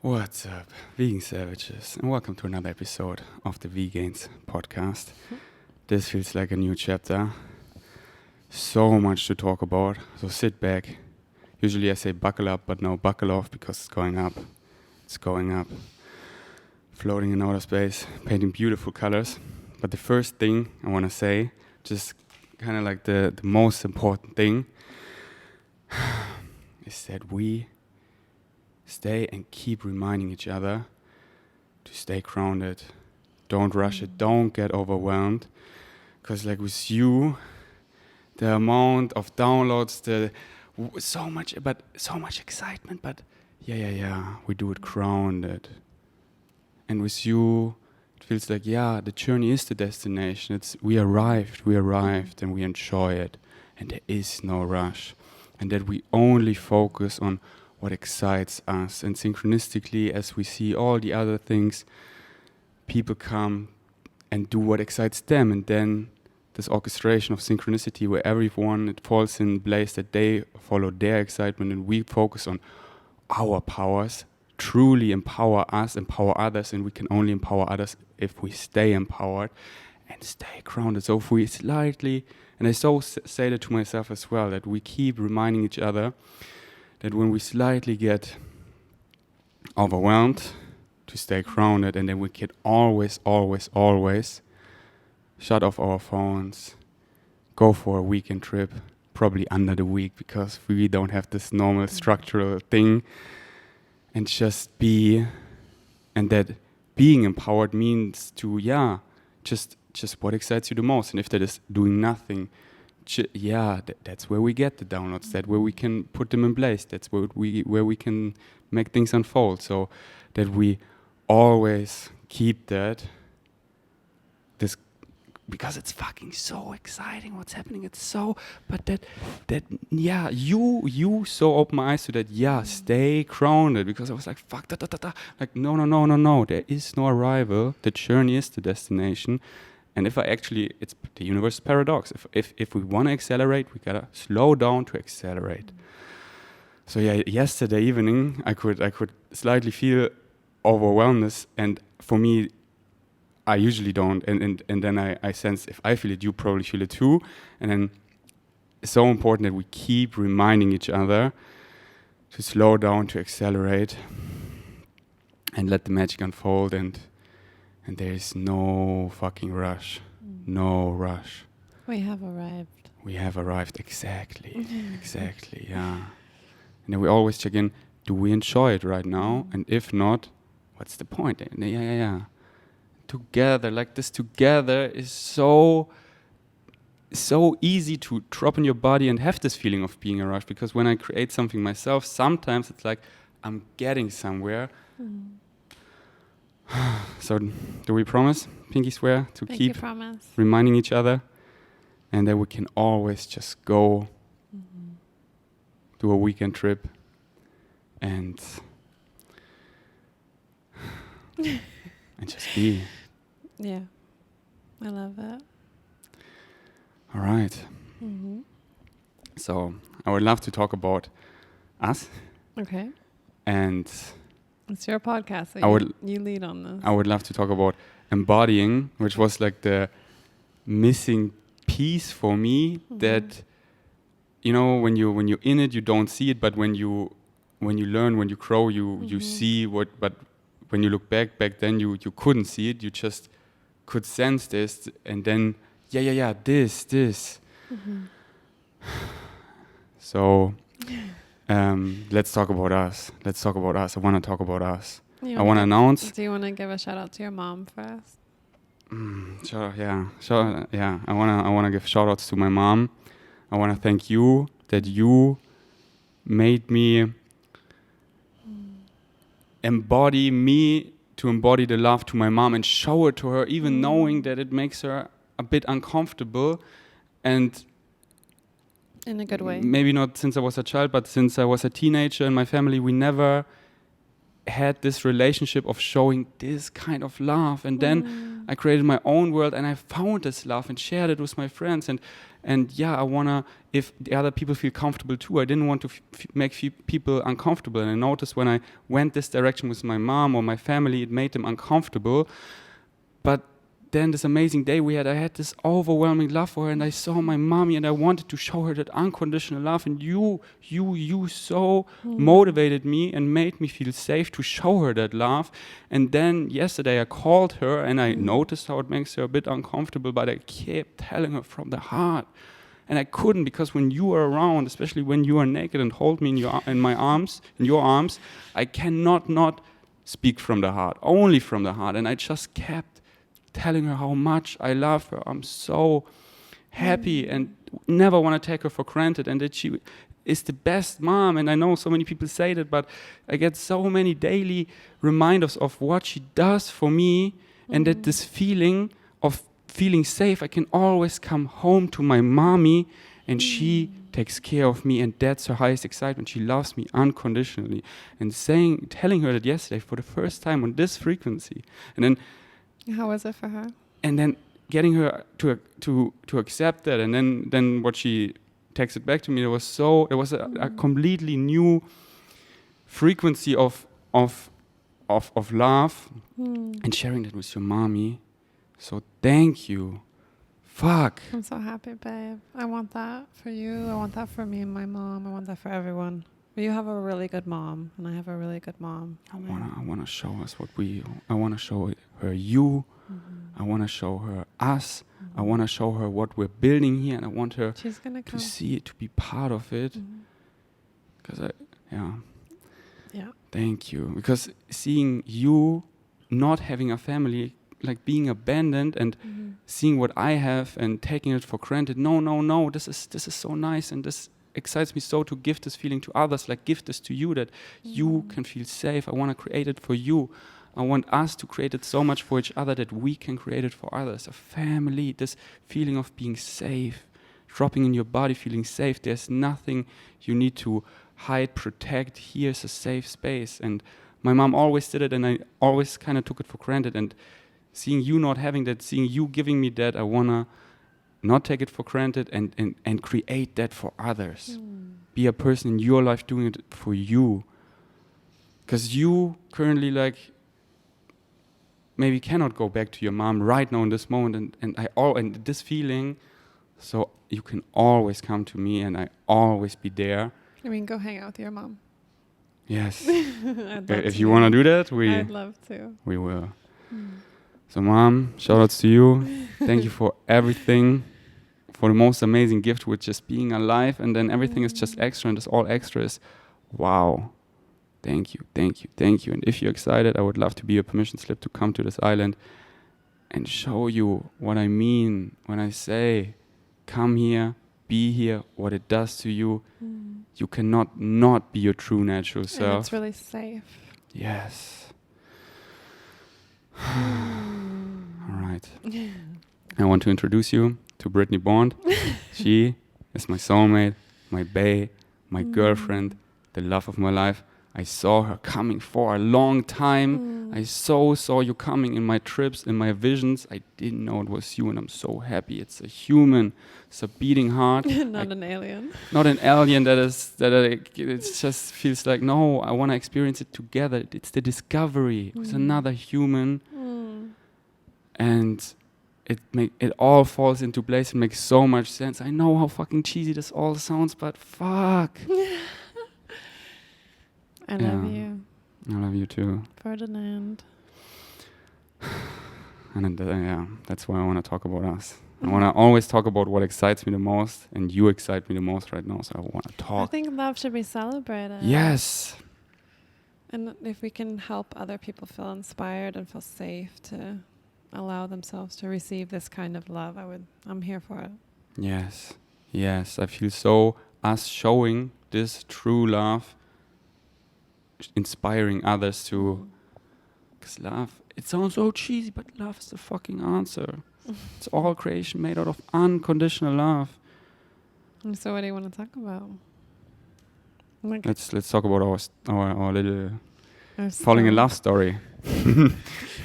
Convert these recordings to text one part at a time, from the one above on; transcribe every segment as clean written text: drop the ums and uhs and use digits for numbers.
What's up, vegan savages, and welcome to another episode of the Vegans podcast. This feels like a new chapter. So much to talk about, so sit back. Usually I say buckle up, but no, buckle off because it's going up. It's going up. Floating in outer space, painting beautiful colors. But the first thing I want to say, just kind of like the most important thing, is that we stay and keep reminding each other to stay grounded. Don't rush it. Don't get overwhelmed. Because like with you, the amount of downloads, so much excitement. But yeah, we do it grounded. And with you, it feels like, the journey is the destination. We arrived, and we enjoy it. And there is no rush. And that we only focus on what excites us. And synchronistically, as we see all the other things, people come and do what excites them. And then this orchestration of synchronicity where everyone, it falls in place that they follow their excitement and we focus on our powers, truly empower us, empower others. And we can only empower others if we stay empowered and stay grounded. So if we slightly, and I so say that to myself as well, that we keep reminding each other that when we slightly get overwhelmed, to stay grounded, and then we can always shut off our phones, go for a weekend trip, probably under the week because we don't have this normal structural thing, and just be, and that being empowered means to, just what excites you the most, and if that is doing nothing, that's where we get the downloads. That's where we can put them in place. That's where we can make things unfold. So that we always keep this because it's fucking so exciting what's happening. It's so, but you so open my eyes to that. Stay grounded, because I was like, fuck like no. There is no arrival. The journey is the destination. And if it's the universe paradox. If we want to accelerate, we gotta slow down to accelerate. So yesterday evening I could slightly feel overwhelmed, and for me, I usually don't. And then I sense if I feel it, you probably feel it too. And then it's so important that we keep reminding each other to slow down, to accelerate, and let the magic unfold. And there is no fucking rush. No rush. We have arrived. Exactly, yeah. And then we always check in, do we enjoy it right now? And if not, what's the point? Yeah. Together, like this together is so easy to drop in your body and have this feeling of being a rush. Because when I create something myself, sometimes it's like I'm getting somewhere. So do we promise, pinky swear, to keep reminding each other, and that we can always just go do a weekend trip and just be. Yeah, I love that. All right. So I would love to talk about us. Okay. And it's your podcast, so you lead on this. I would love to talk about embodying, which was like the missing piece for me. That, when you're in it, you don't see it, but when you learn, when you grow, you see what. But when you look back then you couldn't see it. You just could sense this, and then this. So. Let's talk about us. I want to talk about us. I want to announce. Do you want to give a shout out to your mom first? Sure. I want to give shout outs to my mom. I want to thank you that you made me embody the love to my mom and show it to her, even knowing that it makes her a bit uncomfortable. And in a good way. Maybe not since I was a child, but since I was a teenager in my family, we never had this relationship of showing this kind of love. And then I created my own world, and I found this love and shared it with my friends. And yeah, I wanna, if the other people feel comfortable too. I didn't want to make people uncomfortable. And I noticed when I went this direction with my mom or my family, it made them uncomfortable. But then this amazing day I had this overwhelming love for her, and I saw my mommy, and I wanted to show her that unconditional love. And you so motivated me and made me feel safe to show her that love. And then yesterday I called her, and I noticed how it makes her a bit uncomfortable, but I kept telling her from the heart. And I couldn't, because when you are around, especially when you are naked and hold me in your arms, I cannot not speak from the heart, only from the heart. And I just kept telling her how much I love her. I'm so happy and never want to take her for granted, and that she is the best mom. And I know so many people say that, but I get so many daily reminders of what she does for me, and that this feeling of feeling safe, I can always come home to my mommy, and she takes care of me, and that's her highest excitement. She loves me unconditionally. And telling her that yesterday for the first time on this frequency, and then how was it for her? And then getting her to accept that, and then what she texted back to me, there was a completely new frequency of love, and sharing that with your mommy. So thank you. Fuck. I'm so happy, babe. I want that for you. I want that for me and my mom. I want that for everyone. You have a really good mom, and I have a really good mom. I wanna show us I wanna show her you. I wanna show her us. I wanna show her what we're building here, and I want her to see it, to be part of it. Because thank you. Because seeing you not having a family, like being abandoned, and seeing what I have and taking it for granted. No. This is so nice, and this excites me so to give this feeling to others, like give this to you, that you can feel safe. I want to create it for you. I want us to create it so much for each other that we can create it for others. A family, this feeling of being safe, dropping in your body, feeling safe. There's nothing you need to hide, protect. Here's a safe space. And my mom always did it, and I always kind of took it for granted. And seeing you not having that, seeing you giving me that, I want to not take it for granted and create that for others. Be a person in your life doing it for you. Because you currently maybe cannot go back to your mom right now in this moment, and this feeling, so you can always come to me, and I always be there. I mean, go hang out with your mom. Yes. If you want to do that, I'd love to. We will. So mom, shout outs to you. Thank you for everything, for the most amazing gift, with just being alive, and then everything is just extra, and this all extra is wow. Thank you. And if you're excited, I would love to be your permission slip to come to this island and show you what I mean when I say come here, be here, what it does to you. You cannot not be your true natural self. And it's really safe. Yes. All right. I want to introduce you to Brittnee Bond. She is my soulmate, my bae, my girlfriend, the love of my life. I saw her coming for a long time. I saw you coming in my trips, in my visions. I didn't know it was you, and I'm so happy. It's a human. It's a beating heart. Not an alien. Not an alien it just feels like, no, I want to experience it together. It's the discovery with another human. And it all falls into place. It makes so much sense. I know how fucking cheesy this all sounds, but fuck. I love you. I love you too. Ferdinand. And that's why I want to talk about us. I want to always talk about what excites me the most, and you excite me the most right now, so I want to talk. I think love should be celebrated. Yes. And if we can help other people feel inspired and feel safe to allow themselves to receive this kind of love, I'm here for it. Yes. I feel so us showing this true love, inspiring others to, because love, it sounds so cheesy, but love is the fucking answer. It's all creation made out of unconditional love. And so what do you want to talk about? Let's talk about our little falling in love story.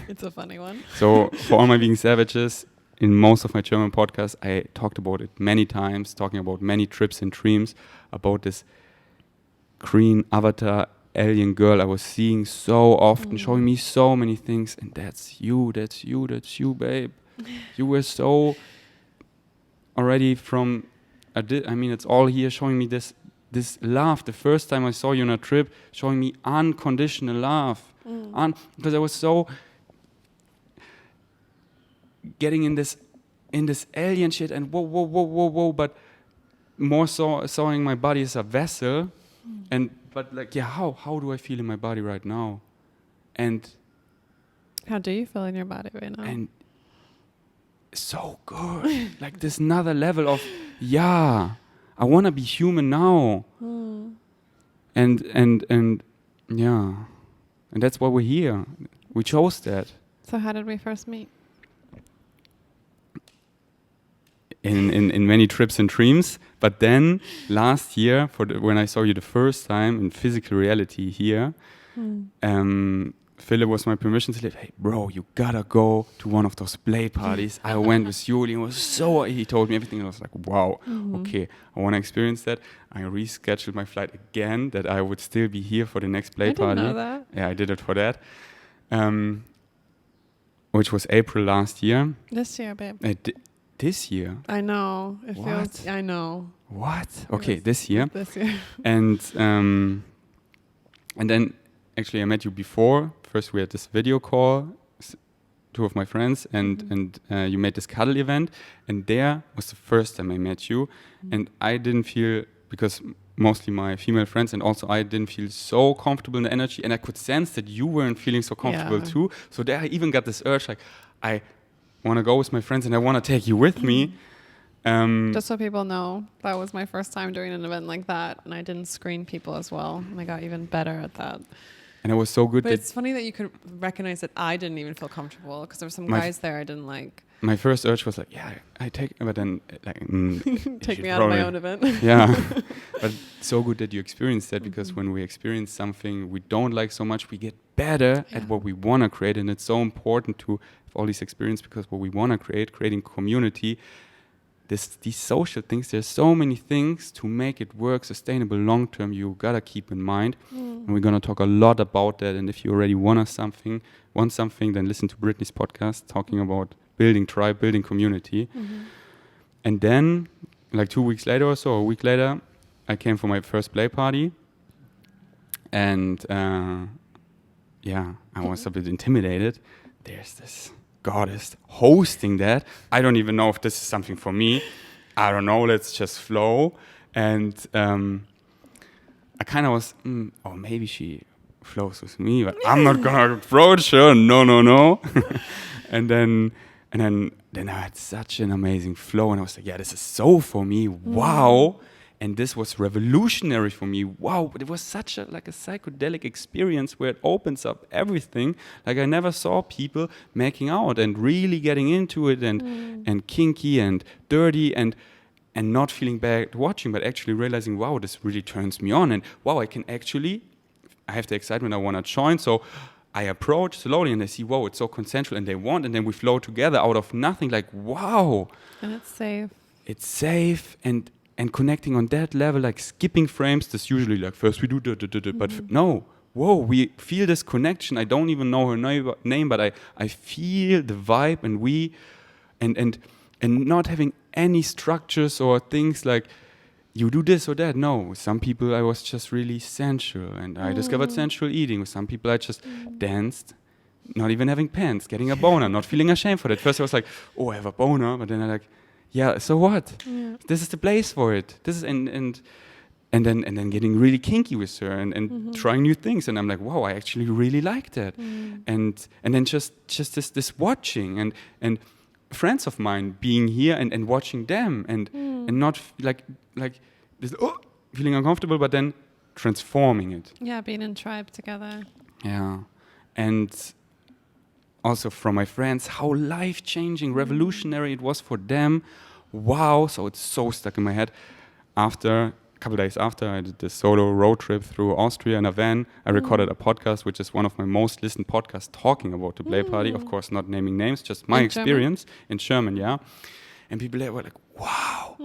It's a funny one. So for all my vegan savages, in most of my German podcasts, I talked about it many times, talking about many trips and dreams, about this green avatar alien girl I was seeing so often, showing me so many things, and that's you, babe. You were so already from, I mean, it's all here showing me this love. The first time I saw you on a trip, showing me unconditional love. Because I was so getting in this alien shit and whoa, but more so sawing my body as a vessel, but like, yeah, how do I feel in my body right now? And how do you feel in your body right now? And so good. Like this another level of, yeah, I want to be human now. And yeah. And that's why we're here. We chose that. So how did we first meet? In many trips and dreams, but then last year, when I saw you the first time in physical reality here, Philip was my permission slip. Hey, bro, you gotta go to one of those play parties. I went with Julie. He told me everything. And I was like, wow, okay, I want to experience that. I rescheduled my flight again, that I would still be here for the next play party. I didn't know that. Yeah, I did it for that. Which was April last year. This year, babe. This year? I know. It what? feels. I know. What? Okay, this year. This year. And then actually I met you before. First we had this video call, two of my friends, and you made this cuddle event, and there was the first time I met you, and I didn't feel, because mostly my female friends, and also I didn't feel so comfortable in the energy, and I could sense that you weren't feeling so comfortable too. So there I even got this urge, like, I want to go with my friends and I want to take you with me. Just so people know, that was my first time doing an event like that, and I didn't screen people as well, and I got even better at that. And it was so good. But it's funny that you could recognize that I didn't even feel comfortable, because there were some guys there I didn't like. My first urge was like, yeah, I take, but then like, take me out of my own event. Yeah, but so good that you experienced that, because when we experience something we don't like so much, we get better at what we want to create, and it's so important to have all these experiences, because what we want to create, creating community, these social things, there's so many things to make it work sustainable long term. You gotta keep in mind, and we're gonna talk a lot about that. And if you already want something, then listen to Brittnee's podcast talking about building tribe, building community. And then, like 2 weeks later or so, a week later, I came for my first play party, and I was a bit intimidated. There's this goddess hosting that. I don't even know if this is something for me. I don't know, let's just flow. And I kind of was, maybe she flows with me, but I'm not gonna approach her. No. and then I had such an amazing flow, and I was like, yeah, this is so for me. Wow. And this was revolutionary for me. Wow, but it was such a psychedelic experience where it opens up everything. Like, I never saw people making out and really getting into it, and kinky and dirty and not feeling bad watching, but actually realizing, wow, this really turns me on, and wow, I have the excitement, I want to join. So I approach slowly, and I see, wow, it's so consensual, and they want, and then we flow together out of nothing. Like, wow. And it's safe. It's safe, and connecting on that level, like skipping frames. That's usually like, first we do but no, whoa, we feel this connection. I don't even know her name, but I feel the vibe, and not having any structures or things like you do this or that. No, with some people I was just really sensual, and I discovered sensual eating. With some people I just danced, not even having pants, getting a boner, not feeling ashamed for that. First I was like, oh, I have a boner, but then I like, yeah, so what? Yeah. This is the place for it. This is and then getting really kinky with her, and trying new things, and I'm like, wow, I actually really like that. And then just this watching, and friends of mine being here and watching them, and not like this feeling uncomfortable, but then transforming it. Yeah, being in tribe together. Yeah, and also from my friends, how life-changing, revolutionary it was for them. Wow, so it's so stuck in my head. After a couple days after, I did this solo road trip through Austria in a van. I recorded a podcast, which is one of my most listened podcasts, talking about the play party. Of course, not naming names, just my experience in German, yeah. And people there were like, wow,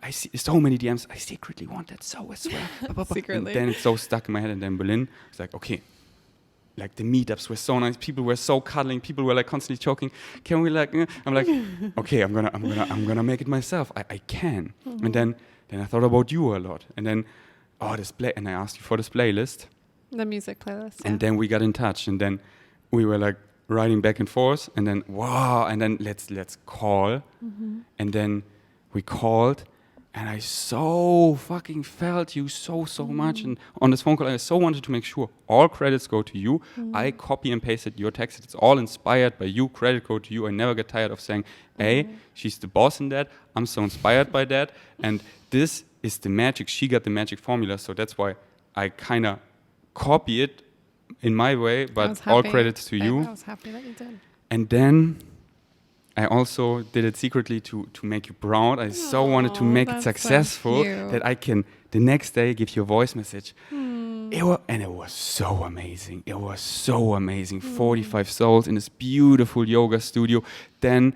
I see so many DMs. I secretly want that so as well. Secretly. And then it's so stuck in my head. And then Berlin, it's like, okay, like the meetups were so nice. People were so cuddling. People were like constantly choking. Can we like? I'm like, okay, I'm gonna make it myself. I can. And then I thought about you a lot. And then, and I asked you for this playlist. The music playlist. And then we got in touch. And then we were like writing back and forth. And then and then let's call. And then we called. And I so fucking felt you so much. And on this phone call, I so wanted to make sure all credits go to you. I copy and pasted your text. It's all inspired by you. Credit go to you. I never get tired of saying, hey, she's the boss in that. I'm so inspired by that. And this is the magic. She got the magic formula. So that's why I kind of copy it in my way. But all credits to you. I was happy that you did. And then I also did it secretly to make you proud. I so wanted to make it successful that I can the next day give you a voice message. It was so amazing. It was so amazing. 45 souls in this beautiful yoga studio. Then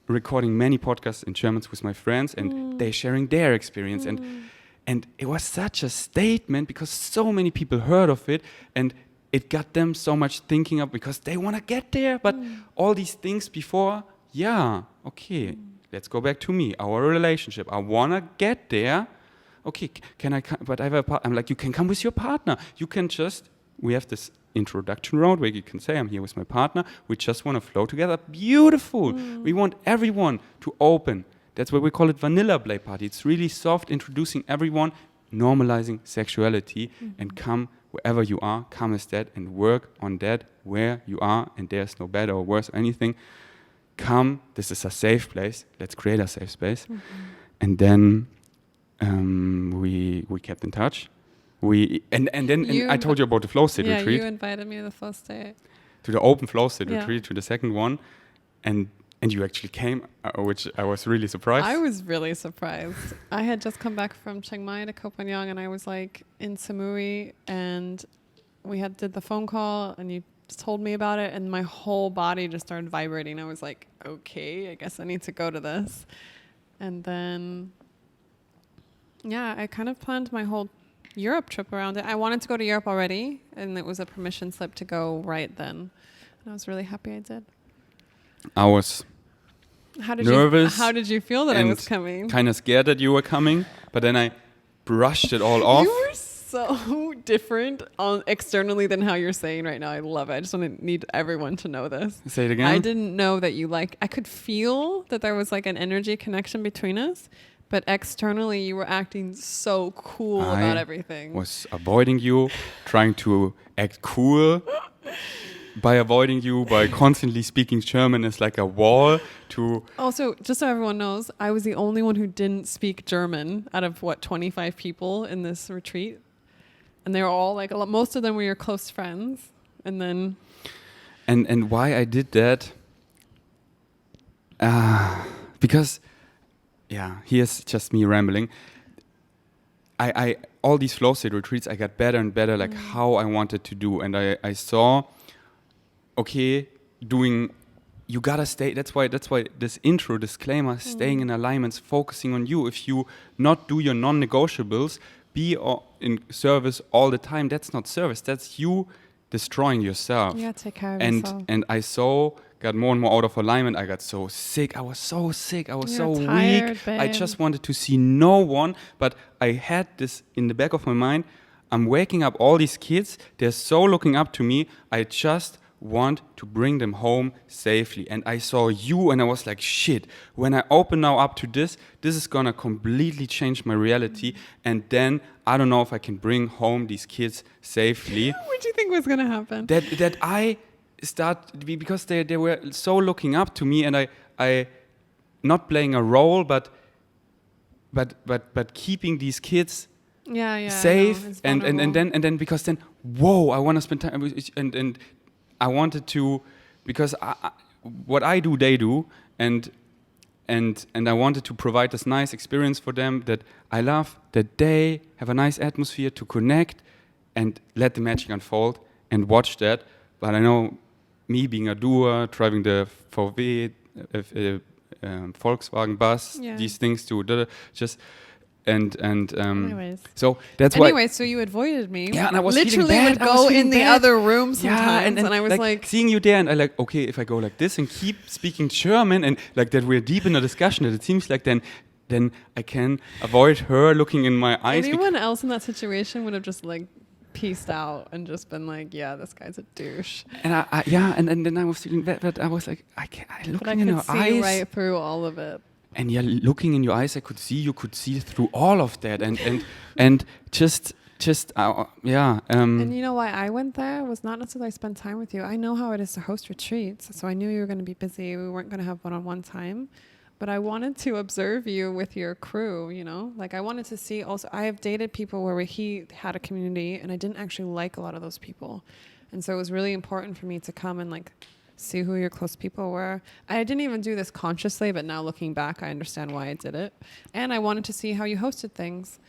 recording many podcasts in German with my friends, and they sharing their experience. And it was such a statement because so many people heard of it, and it got them so much thinking of, because they want to get there. But all these things before, okay, let's go back to me, our relationship. I want to get there. Okay, can I come? But I have a partner. I'm like, you can come with your partner. You can we have this introduction round where you can say, I'm here with my partner. We just want to flow together. Beautiful. We want everyone to open. That's why we call it vanilla play party. It's really soft, introducing everyone, normalizing sexuality, and come wherever you are, come as that, and work on that where you are, and there's no better or worse or anything. Come, this is a safe place. Let's create a safe space. And then we kept in touch. And I told you about the flow state retreat. Yeah, you invited me to the flow state. To the open flow state retreat, to the second one. And you actually came, which I was really surprised. I was really surprised. I had just come back from Chiang Mai to Koh Phangan, and I was like in Samui, and we did the phone call, and you told me about it, and my whole body just started vibrating. I was like, okay, I guess I need to go to this. And then I kind of planned my whole Europe trip around it. I wanted to go to Europe already, and it was a permission slip to go right then. And I was really happy I did. I was nervous. How did you feel that I was coming? Kind of scared that you were coming, but then I brushed it all off. You were so different externally than how you're saying right now. I love it. I just need everyone to know this. Say it again. I didn't know that you I could feel that there was like an energy connection between us, but externally you were acting so cool about everything. I was avoiding you, trying to act cool. By avoiding you, by constantly speaking German is like a wall to... Also, just so everyone knows, I was the only one who didn't speak German out of 25 people in this retreat. And they were all like, most of them were your close friends. And then... And why I did that? Because, here's just me rambling. I all these flow state retreats, I got better and better, like how I wanted to do. And I saw... okay, you gotta stay. That's why this intro disclaimer, staying in alignments, focusing on you. If you not do your non-negotiables, be in service all the time, that's not service. That's you destroying yourself. Yeah, take care of yourself. And I got more and more out of alignment. I got so sick. I was so sick. I was so tired, weak. babe. I just wanted to see no one. But I had this in the back of my mind. I'm waking up all these kids. They're so looking up to me. I just want to bring them home safely. And I saw you and I was like, shit, when I open now up to this is gonna completely change my reality. And then I don't know if I can bring home these kids safely. What do you think was gonna happen? That I start, because they were so looking up to me, and I not playing a role, but keeping these kids safe. And then because then, whoa, I want to spend time and I wanted to, because what I do, they do, and and I wanted to provide this nice experience for them that I love, that they have a nice atmosphere to connect and let the magic unfold and watch that. But I know me being a doer, driving the VW, Volkswagen bus, these things too, just anyways. so that's why. Anyway, so you avoided me. Yeah, and I was literally feeling would bad. go in the other room sometimes, and I was like seeing you there, and I like, okay, if I go like this and keep speaking German, and like that we're deep in a discussion, that it seems like then I can avoid her looking in my eyes. Anyone else in that situation would have just like pieced out and just been like, yeah, this guy's a douche. And and then I was feeling bad, but I was like, I looking in your eyes. I could see right through all of it. And looking in your eyes, you could see through all of that, and just And you know why I went there was not necessarily I spend time with you. I know how it is to host retreats, so I knew you were going to be busy. We weren't going to have one-on-one time, but I wanted to observe you with your crew. You know, like I wanted to see. Also, I have dated people where he had a community, and I didn't actually like a lot of those people, and so it was really important for me to come and like see who your close people were. I didn't even do this consciously, but now looking back, I understand why I did it. And I wanted to see how you hosted things.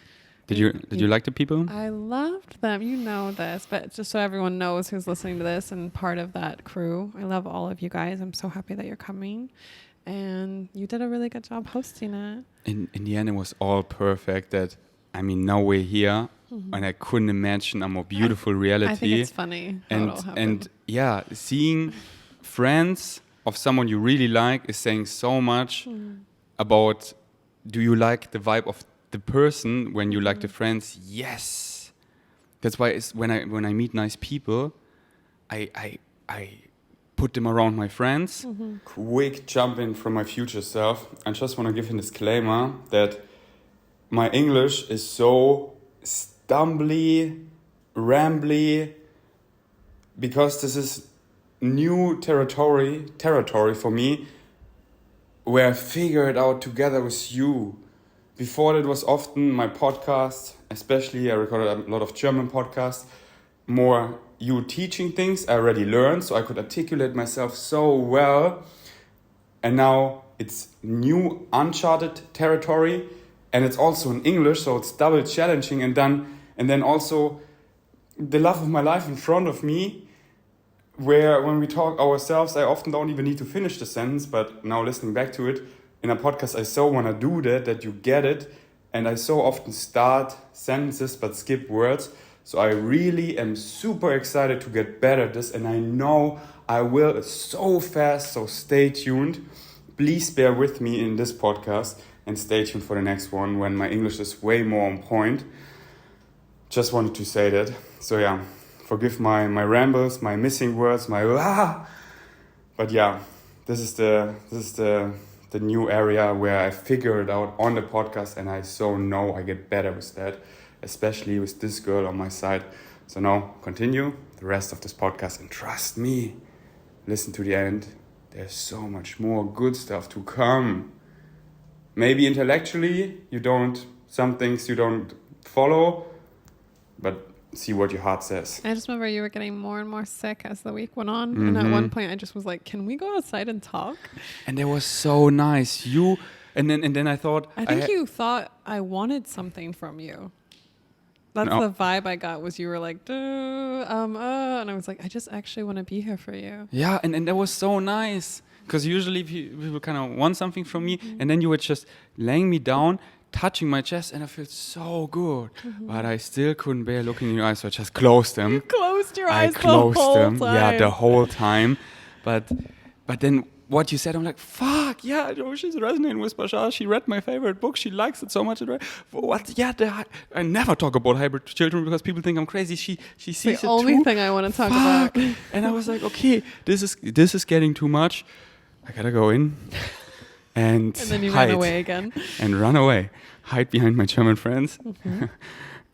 Did you like the people? I loved them. You know this, but just so everyone knows who's listening to this and part of that crew, I love all of you guys. I'm so happy that you're coming. And you did a really good job hosting it. In the end, it was all perfect. Now we're here, and I couldn't imagine a more beautiful reality. I think it's funny how it all happened. And seeing friends of someone you really like is saying so much about, do you like the vibe of the person when you like the friends? Yes. That's why when I meet nice people, I put them around my friends. Quick jump in from my future self. I just want to give a disclaimer that my English is so stumbly, rambly, because this is new territory for me, where I figure it out together with you. Before that was often my podcast, especially I recorded a lot of German podcasts, more you teaching things I already learned, so I could articulate myself so well. And now it's new uncharted territory, and it's also in English, so it's double challenging. And then also the love of my life in front of me, where when we talk ourselves, I often don't even need to finish the sentence, but now listening back to it, in a podcast I so want to do that you get it, and I so often start sentences but skip words, so I really am super excited to get better at this, and I know I will so fast, so stay tuned. Please bear with me in this podcast, and stay tuned for the next one when my English is way more on point. Just wanted to say that. So yeah, forgive my rambles, my missing words, but yeah, this is the new area where I figured out on the podcast, and I so know I get better with that, especially with this girl on my side. So now continue the rest of this podcast, and trust me, listen to the end. There's so much more good stuff to come. Maybe intellectually some things you don't follow, but see what your heart says. I just remember you were getting more and more sick as the week went on. And at one point I just was like, can we go outside and talk? And it was so nice. And then I thought... I think you thought I wanted something from you. That's the vibe I got, was you were like, and I was like, I just actually want to be here for you. Yeah, and that was so nice. Because usually people kind of want something from me, and then you were just laying me down, touching my chest, and I felt so good. But I still couldn't bear looking in your eyes, so I just closed them. You closed your eyes the whole time. Yeah, the whole time. But then what you said, I'm like, fuck, yeah, she's resonating with Bashar. She read my favorite book. She likes it so much. What? Yeah, I never talk about hybrid children because people think I'm crazy. She sees it too. The only thing I want to talk about. And I was like, okay, this is getting too much. I gotta go in and then you hide. ran away again. And run away. Hide behind my German friends.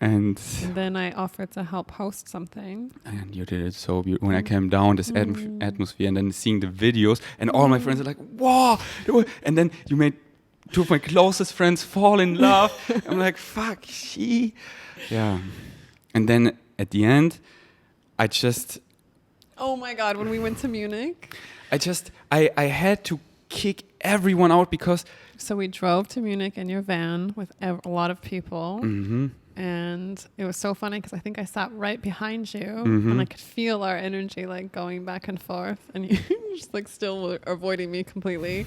And then I offered to help host something. And you did it so beautiful. When I came down, this atmosphere, and then seeing the videos, and all my friends are like, wow. And then you made two of my closest friends fall in love. I'm like, fuck, yeah. And then at the end, I just... Oh my God, when we went to Munich. I had to kick everyone out because. So we drove to Munich in your van with a lot of people. Mm-hmm. And it was so funny because I think I sat right behind you Mm-hmm. and I could feel our energy like going back and forth, and you just like still were avoiding me completely.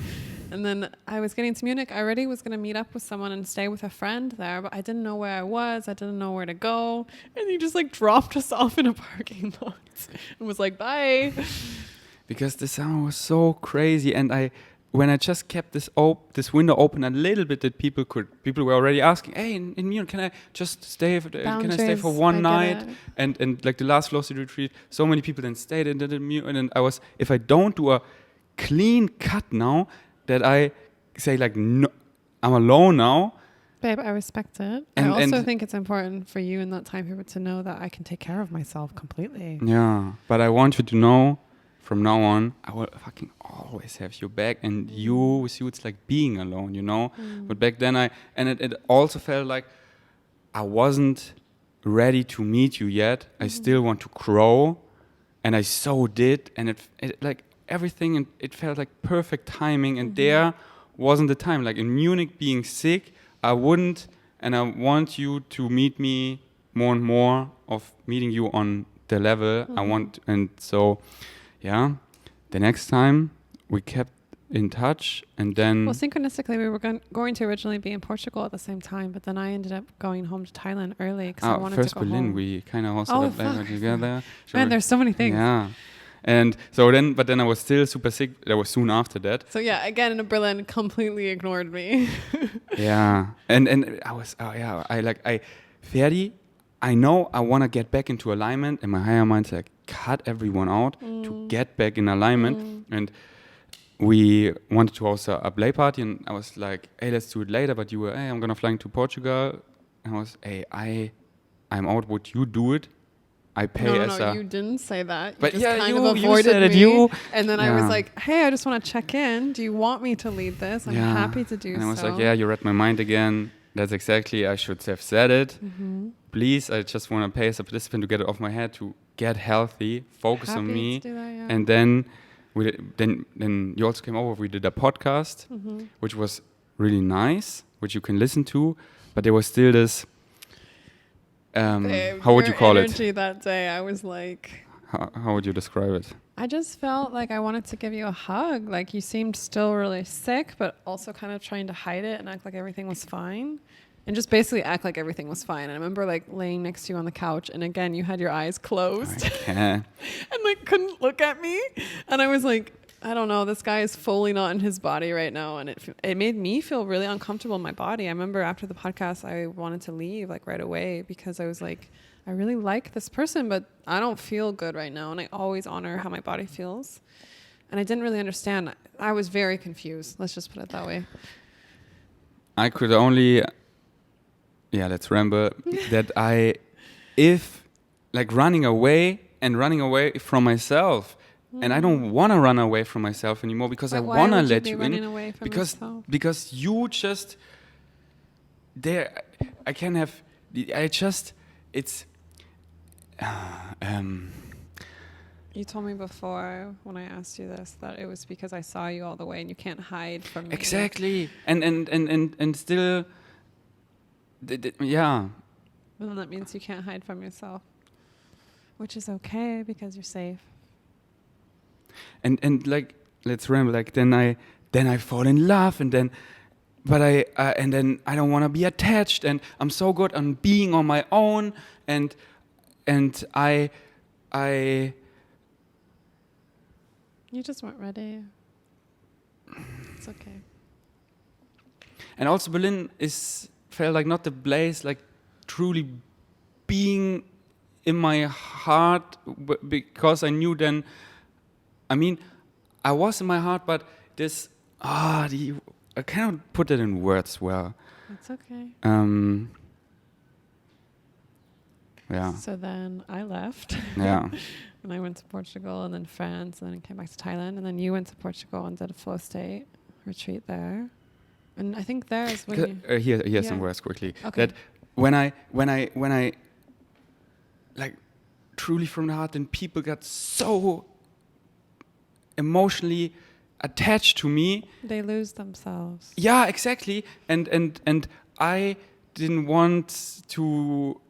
And then I was getting to Munich. I already was going to meet up with someone and stay with a friend there, but I didn't know where I was. I didn't know where to go. And you just like dropped us off in a parking lot and was like, bye. Because the summer was so crazy, and when I just kept this window open a little bit, that people were already asking, hey, in Munich, can I just stay? Can I stay for one night? And like the last Velocity retreat, so many people then stayed in the Munich, and then I was, if I don't do a clean cut now, that I say like, no, I'm alone now. Babe, I respect it. I also think it's important for you in that time period to know that I can take care of myself completely. Yeah, but I want you to know, from now on, I will fucking always have your back, and you, with you, it's like being alone, you know? But back then it also felt like I wasn't ready to meet you yet. I still want to grow, and I so did, and it like everything, and it felt like perfect timing, and there wasn't the time. Like in Munich being sick, I wouldn't, and I want you to meet me more and more, of meeting you on the level I want, and so... Yeah, the next time we kept in touch, and then... Well, synchronistically, we were going to originally be in Portugal at the same time, but then I ended up going home to Thailand early because I wanted to go Berlin, home. we kind of also together. Man, there's so many things. Yeah. And so then I was still super sick. That was soon after that. So yeah, again in Berlin, completely ignored me. Yeah. And I was, Ferdi, I know I want to get back into alignment, and my higher mind's like, cut everyone out to get back in alignment. And we wanted to host a play party, and I was like, hey, let's do it later. But you were, hey, I'm gonna fly to Portugal. And I was, hey, I'm out. Would you do it? I pay No, you didn't say that. You but just yeah, kind of avoided you said me. it. And then I was like, hey, I just want to check in. Do you want me to lead this? I'm happy to do so. And I was like, yeah, you read my mind again. That's exactly, I should have said it. Please, I just want to pay as a participant to get it off my head, to get healthy, focus on me. To do that, yeah. And then then you also came over. We did a podcast, which was really nice, which you can listen to. But there was still this, Babe, how would you call it? Energy that day, I was like... How would you describe it? I just felt like I wanted to give you a hug. Like you seemed still really sick, but also kind of trying to hide it and act like everything was fine. And just basically act like everything was fine. And I remember like laying next to you on the couch, and again, you had your eyes closed. And like couldn't look at me. And I was like, I don't know, this guy is fully not in his body right now. And it made me feel really uncomfortable in my body. I remember after the podcast, I wanted to leave like right away, because I was like, I really like this person, but I don't feel good right now. And I always honor how my body feels. And I didn't really understand. I was very confused. Let's just put it that way. I could only... Yeah, let's ramble. That if like running away from myself, and I don't want to run away from myself anymore, because I want to let you in. Because you just there. I can have. I just. It's. You told me before when I asked you this that it was because I saw you all the way and you can't hide from me. Exactly, and still. Yeah. Well, then that means you can't hide from yourself, which is okay because you're safe. And like, let's remember, like then I fall in love, and then I don't want to be attached, and I'm so good on being on my own, and I you just weren't ready. It's okay. And also Berlin felt like not the place, like truly being in my heart, because I knew then, I mean, I was in my heart, but this, I cannot put it in words well. It's okay. Yeah. So then I left. Yeah. And I went to Portugal, and then France, and then came back to Thailand, and then you went to Portugal and did a flow state retreat there. And I think there's when you... Here some words quickly. Okay. That when I like truly from the heart, then people got so emotionally attached to me. They lose themselves. Yeah, exactly. And I didn't want to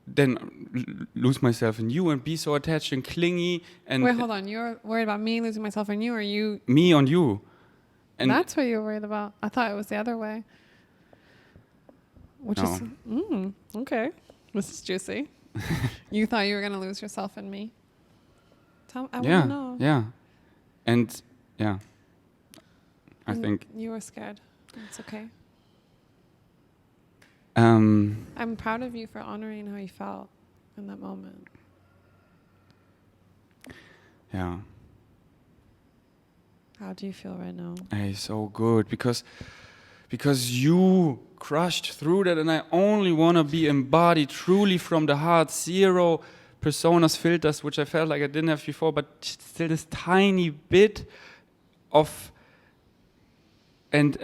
then lose myself in you and be so attached and clingy and Wait, hold on. You're worried about me losing myself in you, or you? me on you. And That's what you were worried about. I thought it was the other way. Which no. is okay. This is juicy. You thought you were gonna lose yourself in me. I want to know. Yeah. And yeah. I And think you were scared. It's okay. um I'm proud of you for honoring how you felt in that moment. yeah. How do you feel right now? It's so good because you crushed through that, and I only want to be embodied truly from the heart, 0 personas, filters, which I felt like I didn't have before, but still this tiny bit of and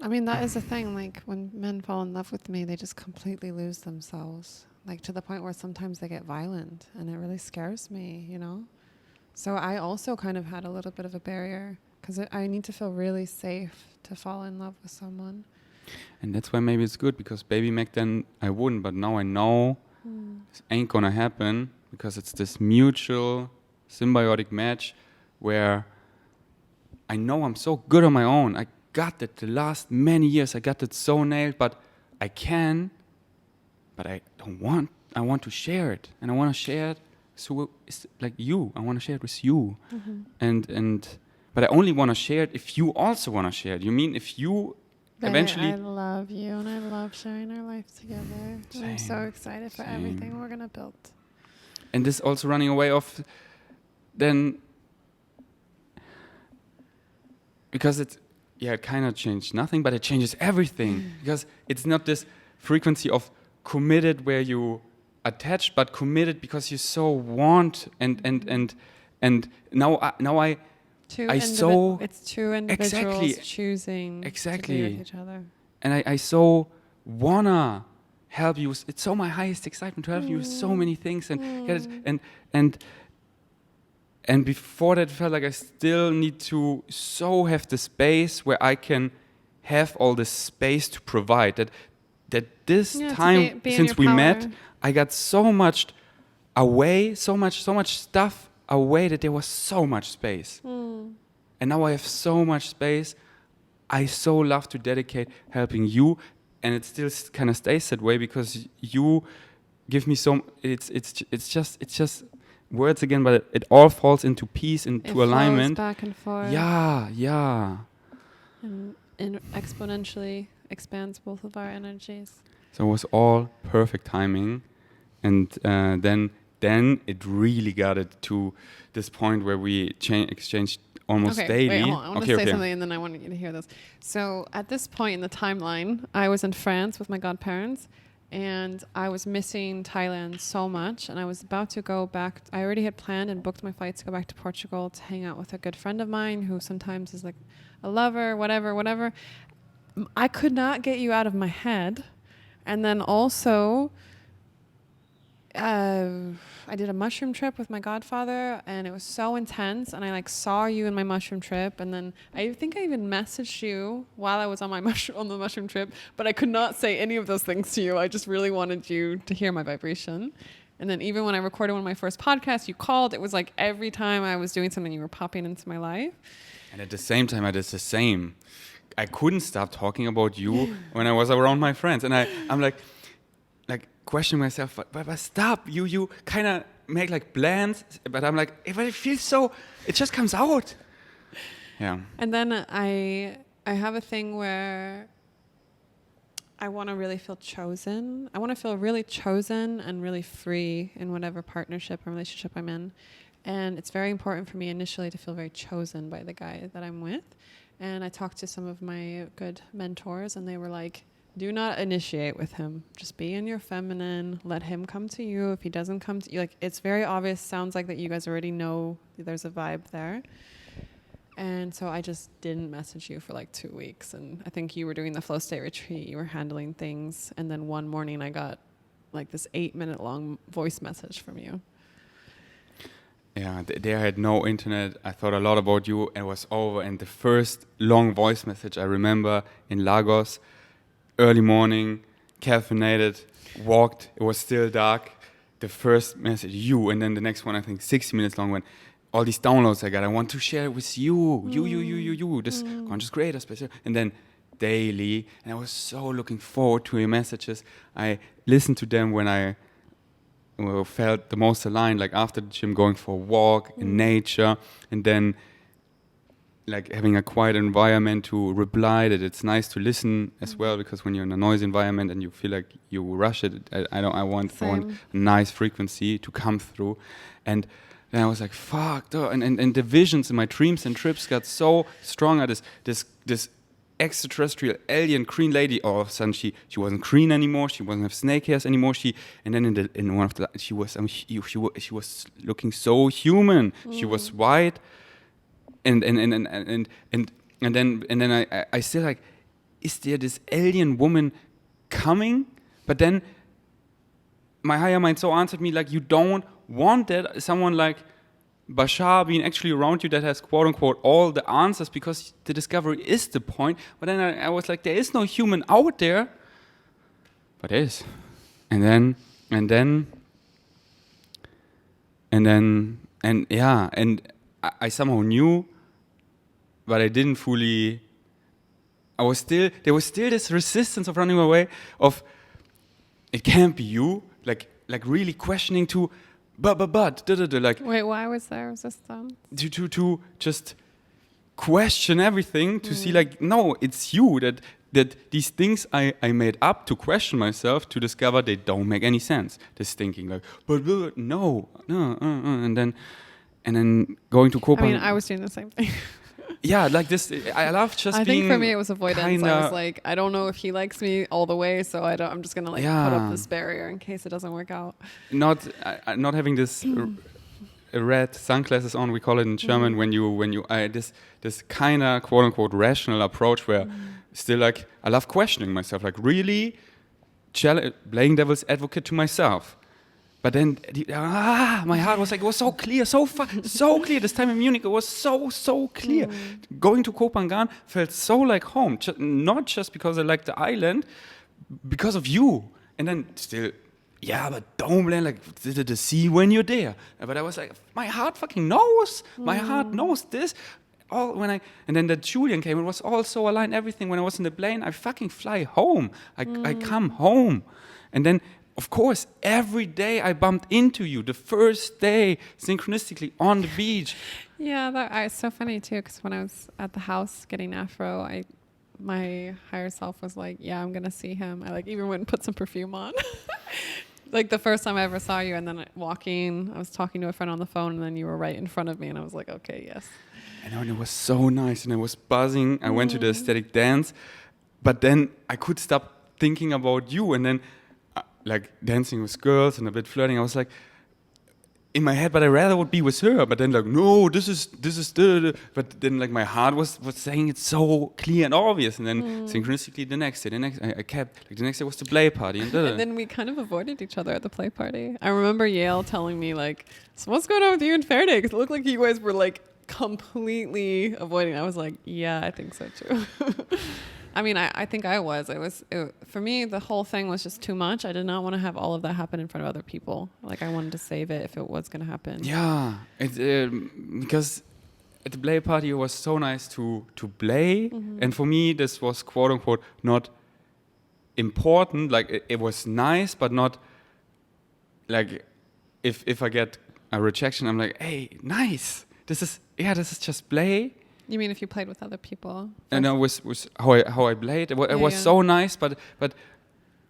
I mean, that is the thing. Like, when men fall in love with me, they just completely lose themselves. Like, to the point where sometimes they get violent, and it really scares me, you know? So I also kind of had a little bit of a barrier, because I need to feel really safe to fall in love with someone. and that's why maybe it's good, because baby back then I wouldn't, but now I know this ain't gonna happen, because it's this mutual symbiotic match where I know I'm so good on my own. I got it the last many years. I got it so nailed, but I can, but I don't want. I want to share it, and I want to share it. So it's like you. I want to share it with you, but I only want to share it if you also want to share it. You mean if you eventually? I love you, and I love sharing our life together. I'm so excited for everything we're gonna build. And this also running away of then, because it kind of changed nothing, but it changes everything, because it's not this frequency of committed where you attached, but committed because you so want and now I It's two individuals exactly choosing to be with each other. And I so wanna help you. It's so my highest excitement to help you with so many things, and before that, it felt like I still need to so have the space where I can have all the space to provide. That this time be since we met, I got so much away, so much stuff away, that there was so much space. And now I have so much space. I so love to dedicate helping you, and it still kind of stays that way, because you give me so. It's just words again, but it all falls into peace, into alignment. Flows back and forth. Yeah. And exponentially expands both of our energies. So it was all perfect timing, and then it really got it to this point where we exchanged almost daily. Wait, hold on. I want to say something, and then I want you to hear this. So at this point in the timeline, I was in France with my godparents, and I was missing Thailand so much, and I was about to go back. I already had planned and booked my flights to go back to Portugal to hang out with a good friend of mine who sometimes is like a lover, whatever. I could not get you out of my head. And then also, I did a mushroom trip with my godfather, and it was so intense, and I saw you in my mushroom trip, and then I think I even messaged you while I was on the mushroom trip, but I could not say any of those things to you. I just really wanted you to hear my vibration. And then even when I recorded one of my first podcasts, you called. It was like every time I was doing something, you were popping into my life. And at the same time, I did the same. I couldn't stop talking about you when I was around my friends, and I'm like questioning myself, but stop, you kind of make plans, but I'm like, if I feel so, it just comes out. Yeah. And then I have a thing where I want to really feel chosen. I want to feel really chosen and really free in whatever partnership or relationship I'm in. And it's very important for me initially to feel very chosen by the guy that I'm with. And I talked to some of my good mentors, and they were like, do not initiate with him. Just be in your feminine. Let him come to you. If he doesn't come to you, it's very obvious. Sounds like that you guys already know there's a vibe there. And so I just didn't message you for 2 weeks. And I think you were doing the flow state retreat. You were handling things. And then one morning I got this 8-minute long voice message from you. There I had no internet. I thought a lot about you, and it was over. And the first long voice message I remember in Lagos, early morning, caffeinated, walked. It was still dark. The first message, you, and then the next one, I think 60 minutes long, when all these downloads I got, I want to share it with you, you, this conscious creator special. And then daily, and I was so looking forward to your messages. I listened to them when I felt the most aligned, like after the gym, going for a walk in nature, and then like having a quiet environment to reply. That it's nice to listen as well, because when you're in a noisy environment and you feel like you rush it, I want a nice frequency to come through. And then I was like, fuck, and the visions in my dreams and trips got so strong at this extraterrestrial alien green lady. All of a sudden she wasn't green anymore, she wasn't have snake hairs anymore, and then in one of the she was looking so human. She was white, and then I still like, is there this alien woman coming? But then my higher mind so answered me, like, you don't want that, someone like Bashar being actually around you that has quote unquote all the answers, because the discovery is the point. But then I was like, there is no human out there, but there is. And I somehow knew, but I didn't fully. There was still this resistance of running away, of it can't be you, like really questioning to. But like, wait, why was there resistance? To just question everything, to see like, no, it's you, that these things I made up to question myself, to discover they don't make any sense. This thinking like, but no, and then going to Copenhagen. I mean, I was doing the same thing. Yeah, like this. I love just. I think for me it was avoidance. I was like, I don't know if he likes me all the way, so I'm just gonna put up this barrier in case it doesn't work out. Not having this red sunglasses on. We call it in German when you this kind of quote unquote rational approach, where still like I love questioning myself, like really playing devil's advocate to myself. But then, my heart was like, it was so clear, so clear. This time in Munich, it was so clear. Going to Kopangan felt so like home, not just because I liked the island, because of you. And then still, but don't blame like the sea when you're there. But I was like, my heart fucking knows. My heart knows this. And then that Julian came, it was all so aligned, everything. When I was in the plane, I fucking fly home. I come home. And then, of course, every day I bumped into you. The first day, synchronistically, on the beach. Yeah, it's so funny too, because when I was at the house getting afro, my higher self was like, yeah, I'm going to see him. I even went and put some perfume on. Like the first time I ever saw you, and then walking, I was talking to a friend on the phone, and then you were right in front of me, and I was like, okay, yes. And it was so nice, and I was buzzing. I went to the aesthetic dance, but then I could stop thinking about you, and then like dancing with girls and a bit flirting, I was like in my head, but I rather would be with her. But then like, no, this is but then like my heart was saying it's so clear and obvious. And then synchronistically the next day, I kept like the next day was the play party, and then we kind of avoided each other at the play party. I remember Yale telling me like, so what's going on with you and Faraday? Because it looked like you guys were like completely avoiding. I was like, yeah, I think so too. I mean, I think I was. For me, the whole thing was just too much. I did not want to have all of that happen in front of other people. Like, I wanted to save it if it was going to happen. Yeah, because at the play party, it was so nice to play. And for me, this was, quote unquote, not important. Like, it was nice, but not, like, if I get a rejection, I'm like, hey, nice. This is just play. You mean if you played with other people? And it was how I played. It was so nice, but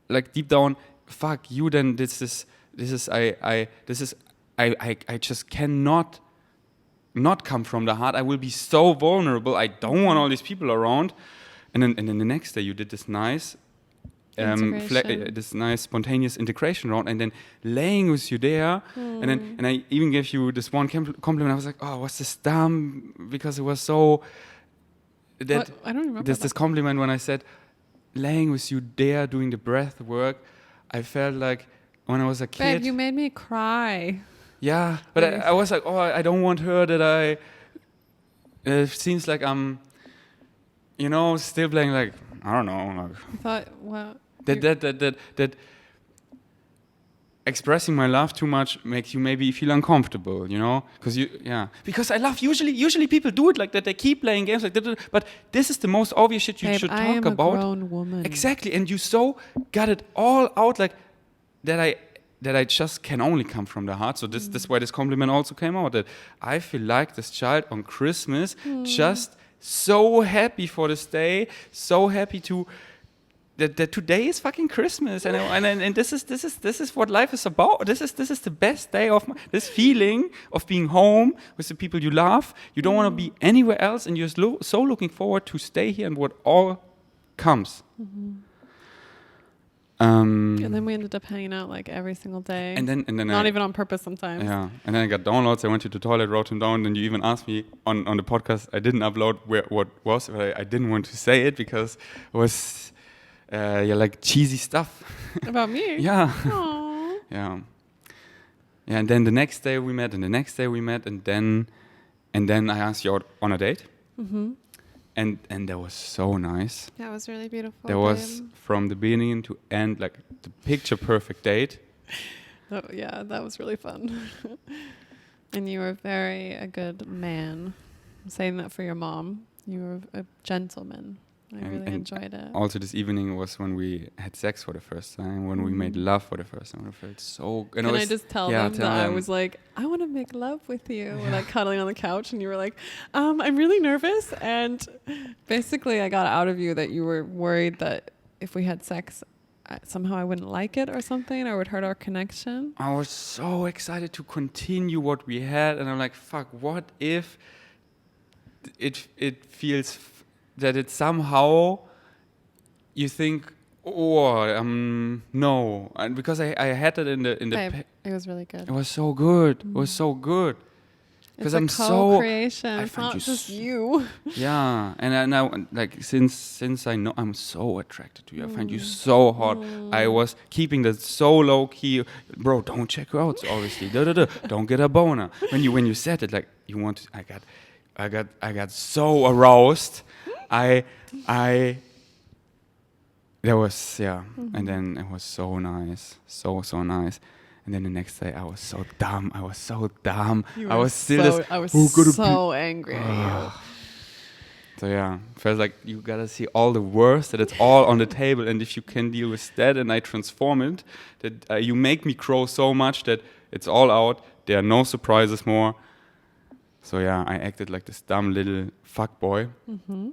like deep down, fuck you. Then I just cannot not come from the heart. I will be so vulnerable. I don't want all these people around. And then the next day you did this nice, this nice spontaneous integration round, and then laying with you there, and I even gave you this one compliment. I was like, oh, what's this dumb? Because it was so that I don't remember. This compliment when I said laying with you there doing the breath work. I felt like when I was a kid. Babe, you made me cry. Yeah, but I was like, oh, I don't want her that I. It seems like I'm, still playing like I don't know. Like I thought, well, that expressing my love too much makes you maybe feel uncomfortable, because I love usually people do it like that. They keep playing games like that, but this is the most obvious shit you should I talk am about. a grown woman. Exactly, and you so got it all out like that. I just can only come from the heart. So this is why this compliment also came out, that I feel like this child on Christmas, just so happy for this day, so happy to that today is fucking Christmas, and this is what life is about. This is the best day of this feeling of being home with the people you love. You don't want to be anywhere else, and you're so looking forward to stay here and what all comes. And then we ended up hanging out like every single day. And then not even on purpose sometimes. Yeah. And then I got downloads. I went to the toilet, wrote them down. And you even asked me on the podcast. I didn't upload what was, but I didn't want to say it because it was like cheesy stuff. About me? Yeah. Aww. Yeah. Yeah. And then the next day we met, and then I asked you out on a date. Mm-hmm. And that was so nice. That was really beautiful. There was from the beginning to end like the picture perfect date. Oh, yeah, that was really fun. And you were a good man. I'm saying that for your mom. You were a gentleman. I really enjoyed it. Also, this evening was when we had sex for the first time, when we made love for the first time. I felt so... Can I just tell them that I was like, I want to make love with you. We're like cuddling on the couch, and you were like, I'm really nervous. And basically, I got out of you that you were worried that if we had sex, somehow I wouldn't like it or something, or would hurt our connection. I was so excited to continue what we had, and I'm like, fuck, what if it feels... that it somehow you think, no, and because I had it in the Babe, it was really good. It was so good. It was so good. Because I'm co-creation. It's not just you. Yeah, and now like since I know, I'm so attracted to you. I find you so hot. I was keeping that so low key, bro. Don't check her out. Obviously, don't get a boner. When you said it, like you want to, I got so aroused. There was, and then it was so nice, so nice. And then the next day, I was so dumb. I was so angry at you. So yeah, felt like you gotta see all the worst, that it's all on the table, and if you can deal with that, and I transform it, that you make me grow so much that it's all out. There are no surprises more. So yeah, I acted like this dumb little fuckboy. Mm-hmm.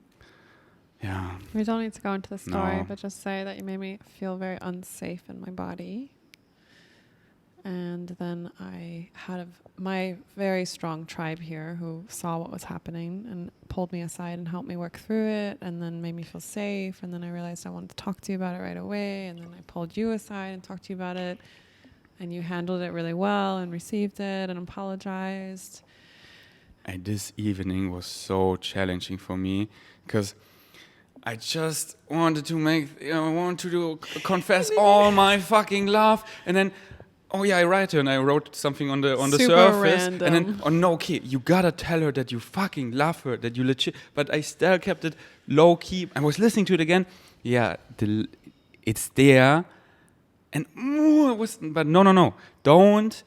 Yeah. We don't need to go into the story, but just say that you made me feel very unsafe in my body. And then I had my very strong tribe here who saw what was happening and pulled me aside and helped me work through it, and then made me feel safe. And then I realized I wanted to talk to you about it right away. And then I pulled you aside and talked to you about it. And you handled it really well and received it and apologized. And this evening was so challenging for me because I just wanted to confess all my fucking love, and then, I write her and I wrote something on the Super surface, random. and then, okay, you gotta tell her that you fucking love her, that you legit. But I still kept it low key. I was listening to it again. Yeah, it's there, and but no, don't.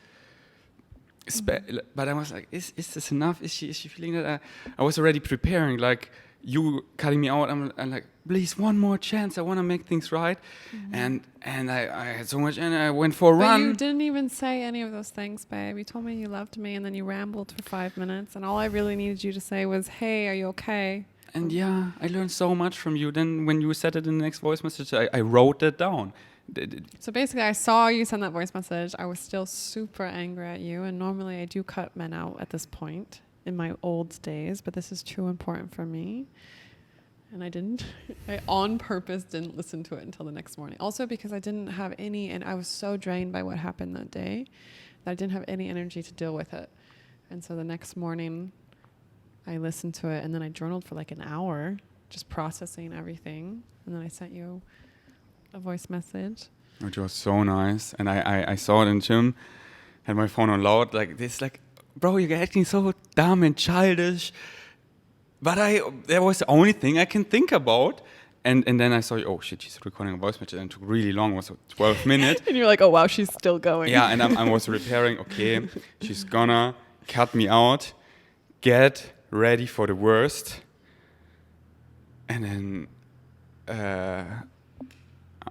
But I was like, is this enough? Is she feeling that? I was already preparing, like you cutting me out. I'm like, please, one more chance. I want to make things right. Mm-hmm. And I had so much, and I went for a run. But you didn't even say any of those things, babe. You told me you loved me, and then you rambled for 5 minutes, and all I really needed you to say was, hey, are you okay? And yeah, I learned so much from you. Then when you said it in the next voice message, I wrote that down. So basically, I saw you send that voice message. I was still super angry at you, and normally I do cut men out at this point in my old days, but this is too important for me. And I didn't. I on purpose didn't listen to it until the next morning. Also because I didn't have any, and I was so drained by what happened that day that I didn't have any energy to deal with it. And so the next morning, I listened to it, and then I journaled for like an hour, just processing everything. And then I sent you a voice message. Which was so nice. And I saw it in gym. had my phone on loud, like this, like, bro, you're acting so dumb and childish. But that was the only thing I can think about. And then I saw, oh shit, she's recording a voice message, and it took really long. It was 12 minutes. And you're like, oh wow, she's still going. Yeah, and I was repairing. Okay, she's gonna cut me out. Get ready for the worst. And then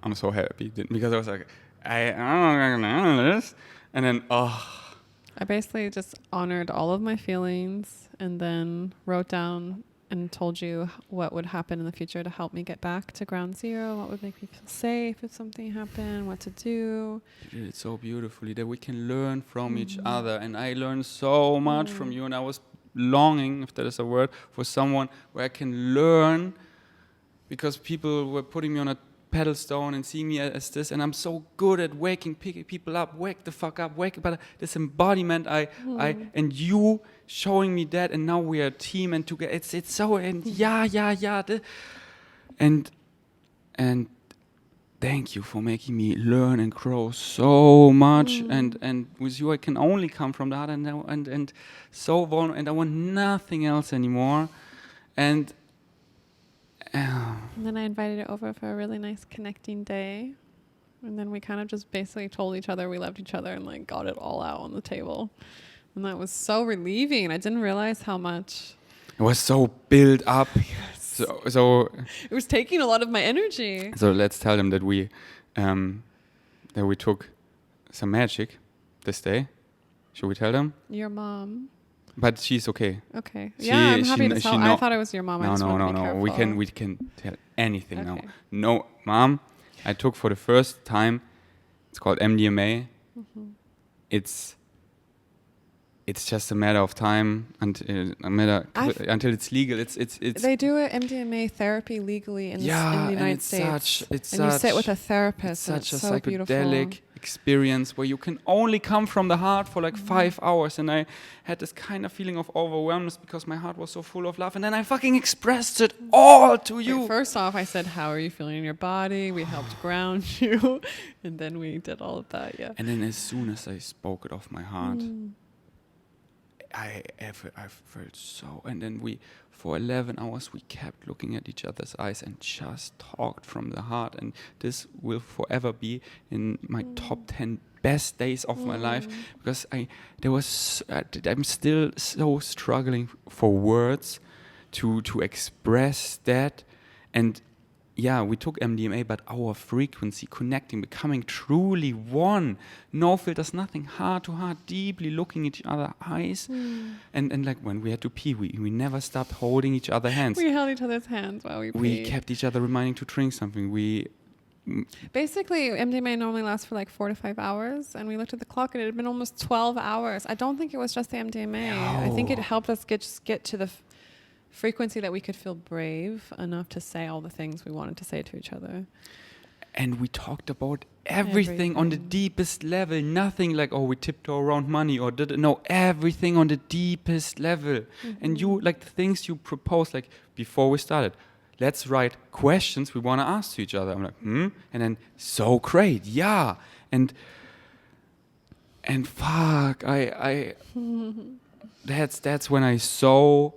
I'm so happy because I was like, I'm gonna this. And then I basically just honored all of my feelings and then wrote down and told you what would happen in the future to help me get back to ground zero, what would make me feel safe if something happened, what to do. You did it so beautifully that we can learn from each other. And I learned so much from you, and I was longing, if that is a word, for someone where I can learn, because people were putting me on a pedestal and seeing me as this, and I'm so good at waking people up, wake the fuck up, but this embodiment, and you showing me that, and now we are a team, and together, it's so, and and thank you for making me learn and grow so much, and with you I can only come from the heart, and so vulnerable, and I want nothing else anymore, and then I invited you over for a really nice connecting day. And then we kind of just basically told each other we loved each other and like got it all out on the table. And that was so relieving. I didn't realize how much it was so built up. Yes. So it was taking a lot of my energy. So let's tell them that we took some magic this day. Should we tell them? Your mom. But she's okay. Okay. I'm happy to tell. I thought it was your mom. No. We can tell anything okay. now. No, Mom, I took for the first time. It's called MDMA. Mm-hmm. It's just a matter of time until it's legal. It's. They do a MDMA therapy legally in the United States. You sit with a therapist. It's such a so psychedelic beautiful experience where you can only come from the heart for like 5 hours, and I had this kind of feeling of overwhelmness because my heart was so full of love, and then I fucking expressed it all to you. Wait, first off, I said, how are you feeling in your body? We helped ground you, and then we did all of that. Yeah. And then as soon as I spoke it off my heart, I felt so, and then for 11 hours we kept looking at each other's eyes and just talked from the heart, and this will forever be in my top 10 best days of my life, because I'm still so struggling for words to express that. And yeah, we took MDMA, but our frequency, connecting, becoming truly one, no filters, nothing, heart to heart, deeply looking at each other's eyes. And like when we had to pee, we never stopped holding each other's hands. We held each other's hands while we peed. We kept each other reminding to drink something. Basically, MDMA normally lasts for like 4 to 5 hours, and we looked at the clock and it had been almost 12 hours. I don't think it was just the MDMA. No. I think it helped us get to the frequency that we could feel brave enough to say all the things we wanted to say to each other. And we talked about everything on the deepest level. Nothing like, we tiptoe around money or everything on the deepest level. And you, like the things you proposed, like before we started, let's write questions we want to ask to each other. I'm like, And then, so great, yeah. And fuck, that's when I so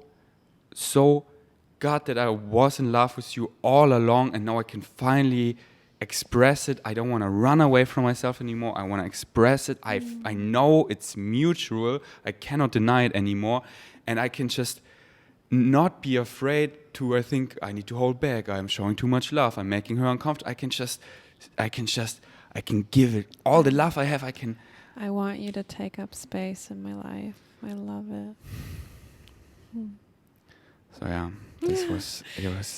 got that I was in love with you all along, and now I can finally express it. I don't want to run away from myself anymore. I want to express it. I know it's mutual. I cannot deny it anymore. And I can just not be afraid to, I think I need to hold back. I'm showing too much love. I'm making her uncomfortable. I can give it all the love I have. I want you to take up space in my life. I love it. So yeah, it was.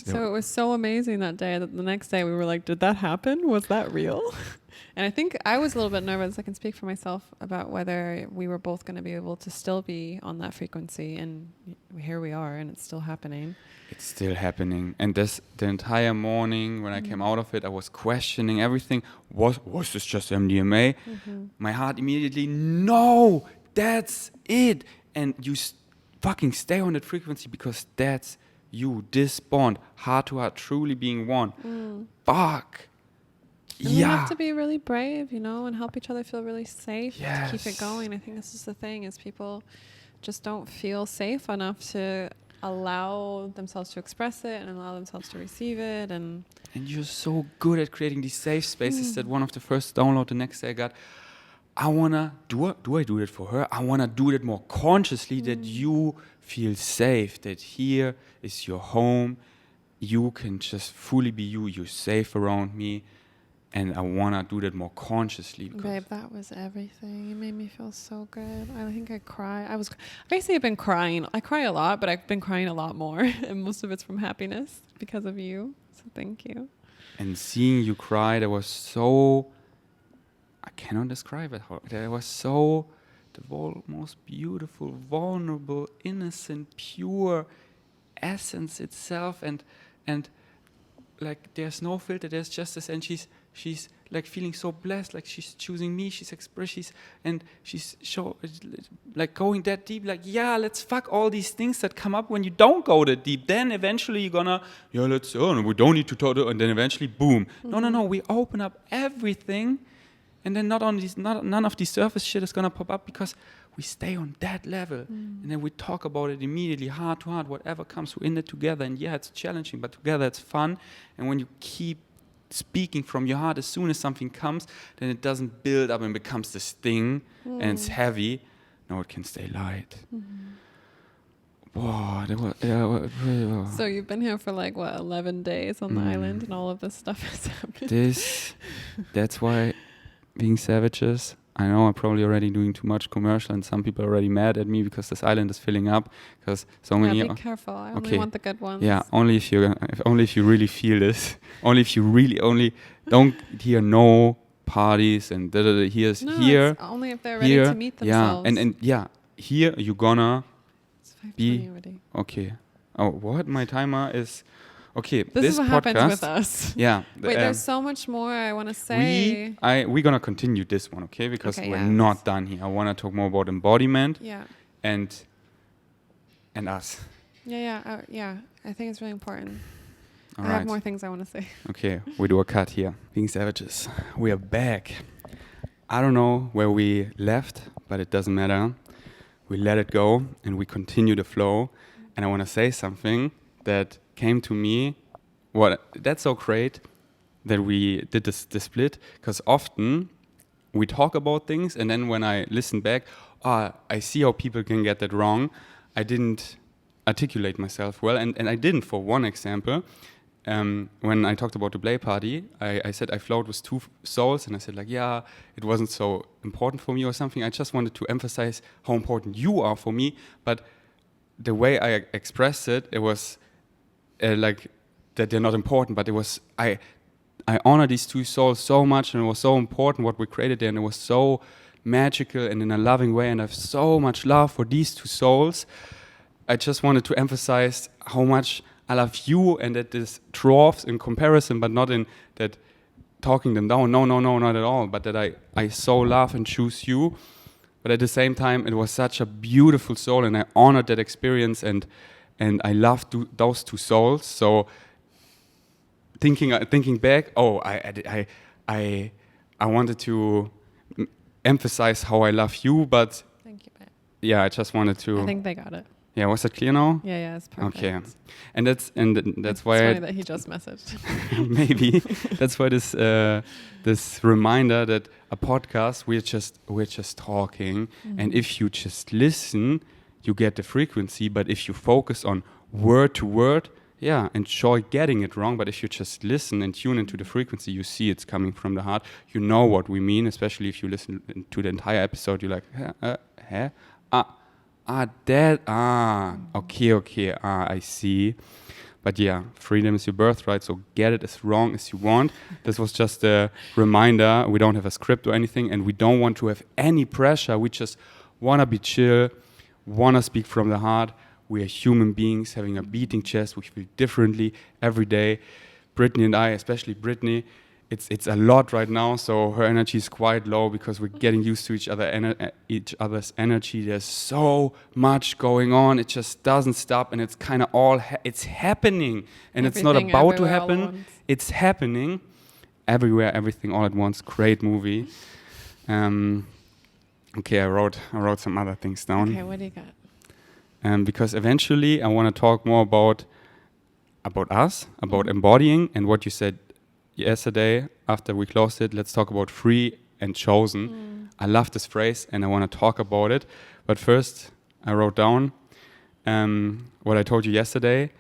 So it was so amazing that day that the next day we were like, did that happen? Was that real? And I think I was a little bit nervous. I can speak for myself about whether we were both going to be able to still be on that frequency. And here we are, and it's still happening. It's still happening. And the entire morning when I came out of it, I was questioning everything. Was this just MDMA? My heart immediately, no, that's it. And you fucking stay on that frequency, because that's you, this bond, heart to heart, truly being one. Fuck. And we have to be really brave, you know, and help each other feel really safe to keep it going. I think this is the thing, is people just don't feel safe enough to allow themselves to express it and allow themselves to receive it. And you're so good at creating these safe spaces that one of the first download the next day I got, I wanna do I do it for her? I wanna do it more consciously, that you feel safe, that here is your home. You can just fully be you. You're safe around me. And I want to do that more consciously. Babe, that was everything. You made me feel so good. I think I cry. Basically, I've been crying. I cry a lot, but I've been crying a lot more. And most of it's from happiness because of you. So thank you. And seeing you cry, that was so, I cannot describe it. That was so, the most beautiful, vulnerable, innocent, pure essence itself. And like, there's no filter, there's just this, and she's like feeling so blessed, like she's choosing me, she's like going that deep, like, yeah, let's fuck all these things that come up when you don't go that deep. Then eventually you're gonna, we don't need to talk, and then eventually, boom. No, we open up everything, and then none of these surface shit is gonna pop up, because we stay on that level, and then we talk about it immediately, heart to heart, whatever comes, we're in it together. And yeah, it's challenging, but together it's fun. And when you keep speaking from your heart, as soon as something comes, then it doesn't build up and becomes this thing, and it's heavy. No, it can stay light. Wow, So you've been here for 11 days on the island, and all of this stuff has happened. That's why being savages, I know I'm probably already doing too much commercial, and some people are already mad at me because this island is filling up, because so many. Be careful. I only want the good ones. Yeah, only if you really feel this. Only if you really don't hear no parties and here. It's only if they're ready to meet themselves. Yeah, and here you're gonna it's 5:20 be already. Okay. Oh, what? My timer is. Okay, this is what podcast, happens with us. Yeah. Wait, there's so much more I want to say. We're going to continue this one, okay? Because we're not done here. I want to talk more about embodiment and us. Yeah. I think it's really important. All I have more things I want to say. Okay, we do a cut here. Being savages, we are back. I don't know where we left, but it doesn't matter. We let it go and we continue the flow. And I want to say something that came to me. That's so great that we did this split, because often we talk about things, and then when I listen back, I see how people can get that wrong. I didn't articulate myself well, and I didn't. For one example, when I talked about the play party, I said I flowed with two souls, and I said it wasn't so important for me or something. I just wanted to emphasize how important you are for me, but the way I expressed it was like that they're not important, but it was I honor these two souls so much, and it was so important what we created there, and it was so magical and in a loving way, and I have so much love for these two souls. I just wanted to emphasize how much I love you, and that this dwarfs in comparison, but not in that talking them down. No, not at all. But that I so love and choose you. But at the same time, it was such a beautiful soul, and I honored that experience, and I loved those two souls. So thinking back, I wanted to emphasize how I love you, but thank you, babe. Yeah, I just wanted to. I think they got it. Yeah, was that clear now? Yeah, it's perfect. Okay, and that's why. It's funny that he just messaged. Maybe that's why this reminder that a podcast we're just talking, and if you just listen, you get the frequency. But if you focus on word to word, enjoy getting it wrong. But if you just listen and tune into the frequency, you see it's coming from the heart. You know what we mean, especially if you listen to the entire episode. You're like, okay, I see. But yeah, freedom is your birthright, so get it as wrong as you want. This was just a reminder. We don't have a script or anything, and we don't want to have any pressure. We just want to be chill, want to speak from the heart. We are human beings having a beating chest. We feel differently every day. Brittnee and I, especially Brittnee, it's a lot right now, so her energy is quite low because we're getting used to each other's energy. There's so much going on. It just doesn't stop, and it's kind of all it's happening, and it's not about to happen. It's happening, Everywhere, Everything, All at Once. Great movie. Okay, I wrote some other things down. Okay, what do you got? Because eventually I want to talk more about us, about embodying, and what you said yesterday after we closed it. Let's talk about free and chosen. I love this phrase, and I want to talk about it. But first, I wrote down what I told you yesterday